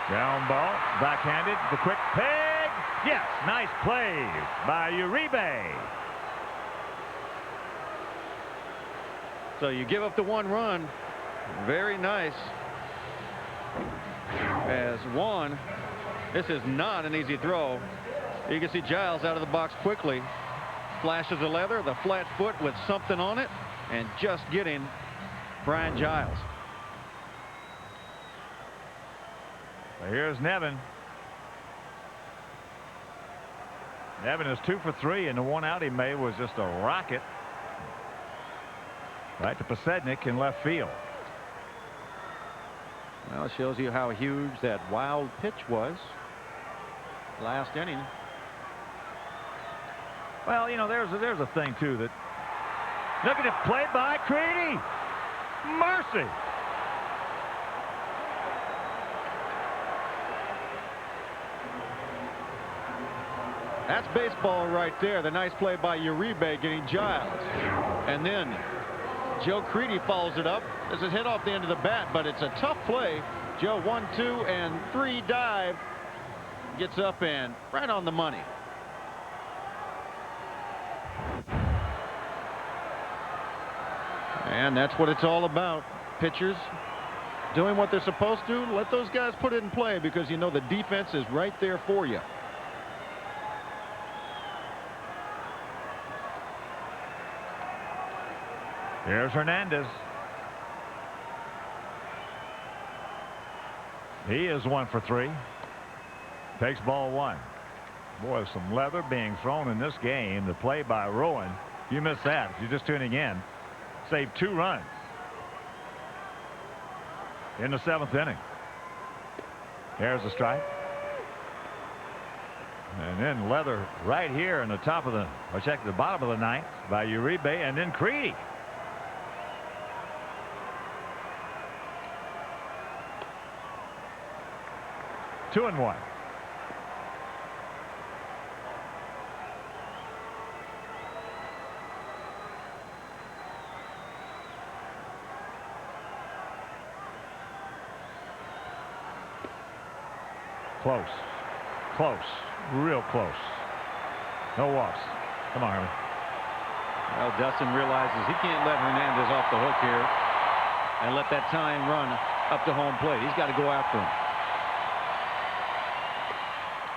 Ground ball, backhanded, the quick peg. Yes, nice play by Uribe. So you give up the one run. Very nice. As one, this is not an easy throw. You can see Giles out of the box quickly. Flashes of leather, the flat foot with something on it, and just getting Brian Giles. Here's Nevin. Nevin is 2 for 3, and the one out he made was just a rocket right to Pasednik in left field. Well, it shows you how huge that wild pitch was last inning. Well, you know, there's a thing too that look at it, played by Creedy. Mercy. That's baseball right there. The nice play by Uribe getting Giles. And then Joe Creedy follows it up. This is hit off the end of the bat, but it's a tough play. Joe 1, 2, and 3 dive. Gets up and right on the money. And that's what it's all about. Pitchers doing what they're supposed to. Let those guys put it in play because you know the defense is right there for you. Here's Hernandez. He is 1 for 3. Takes ball 1. Boy, some leather being thrown in this game. The play by Rowan. You missed that. If you're just tuning in. Saved 2 runs in the 7th inning. There's the strike. And then leather right here in the top of the, or check the bottom of the 9th by Uribe, and then Creedy. Two and 1. Close. Close. Real close. No walks. Come on, Herman. Well, Dustin realizes he can't let Hernandez off the hook here and let that tying run up to home plate. He's got to go after him.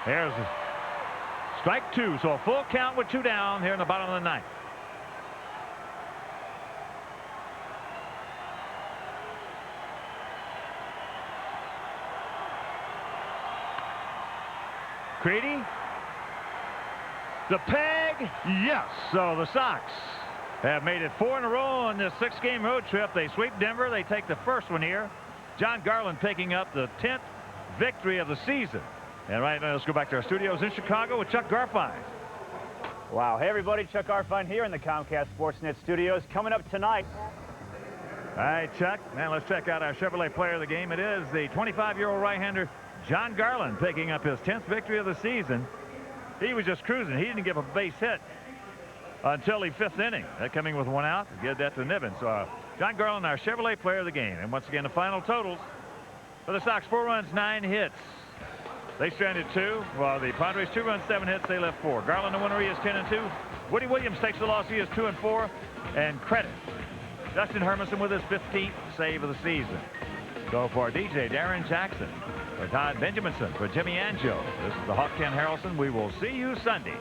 There's strike 2. So a full count with 2 down here in the bottom of the 9th. Creedy. The peg. Yes. So the Sox have made it 4 in a row on this 6-game road trip. They sweep Denver. They take the first one here. John Garland picking up the 10th victory of the season. And right now, let's go back to our studios in Chicago with Chuck Garfien. Wow. Hey, everybody. Chuck Garfien here in the Comcast SportsNet studios. Coming up tonight. All right, Chuck. Now let's check out our Chevrolet player of the game. It is the 25-year-old right-hander John Garland picking up his 10th victory of the season. He was just cruising. He didn't give a base hit until the 5th inning. That coming with 1 out. Get that to Niven. So John Garland, our Chevrolet player of the game. And once again, the final totals for the Sox: 4 runs, 9 hits. They stranded 2, while the Padres 2 runs, 7 hits. They left 4. Garland, the winner, he is 10-2. Woody Williams takes the loss. He is 2-4. And credit Dustin Hermanson with his 15th save of the season. So for DJ Darrin Jackson, for Todd Benjaminson, for Jimmy Angio, this is the Hawk Ken Harrelson. We will see you Sunday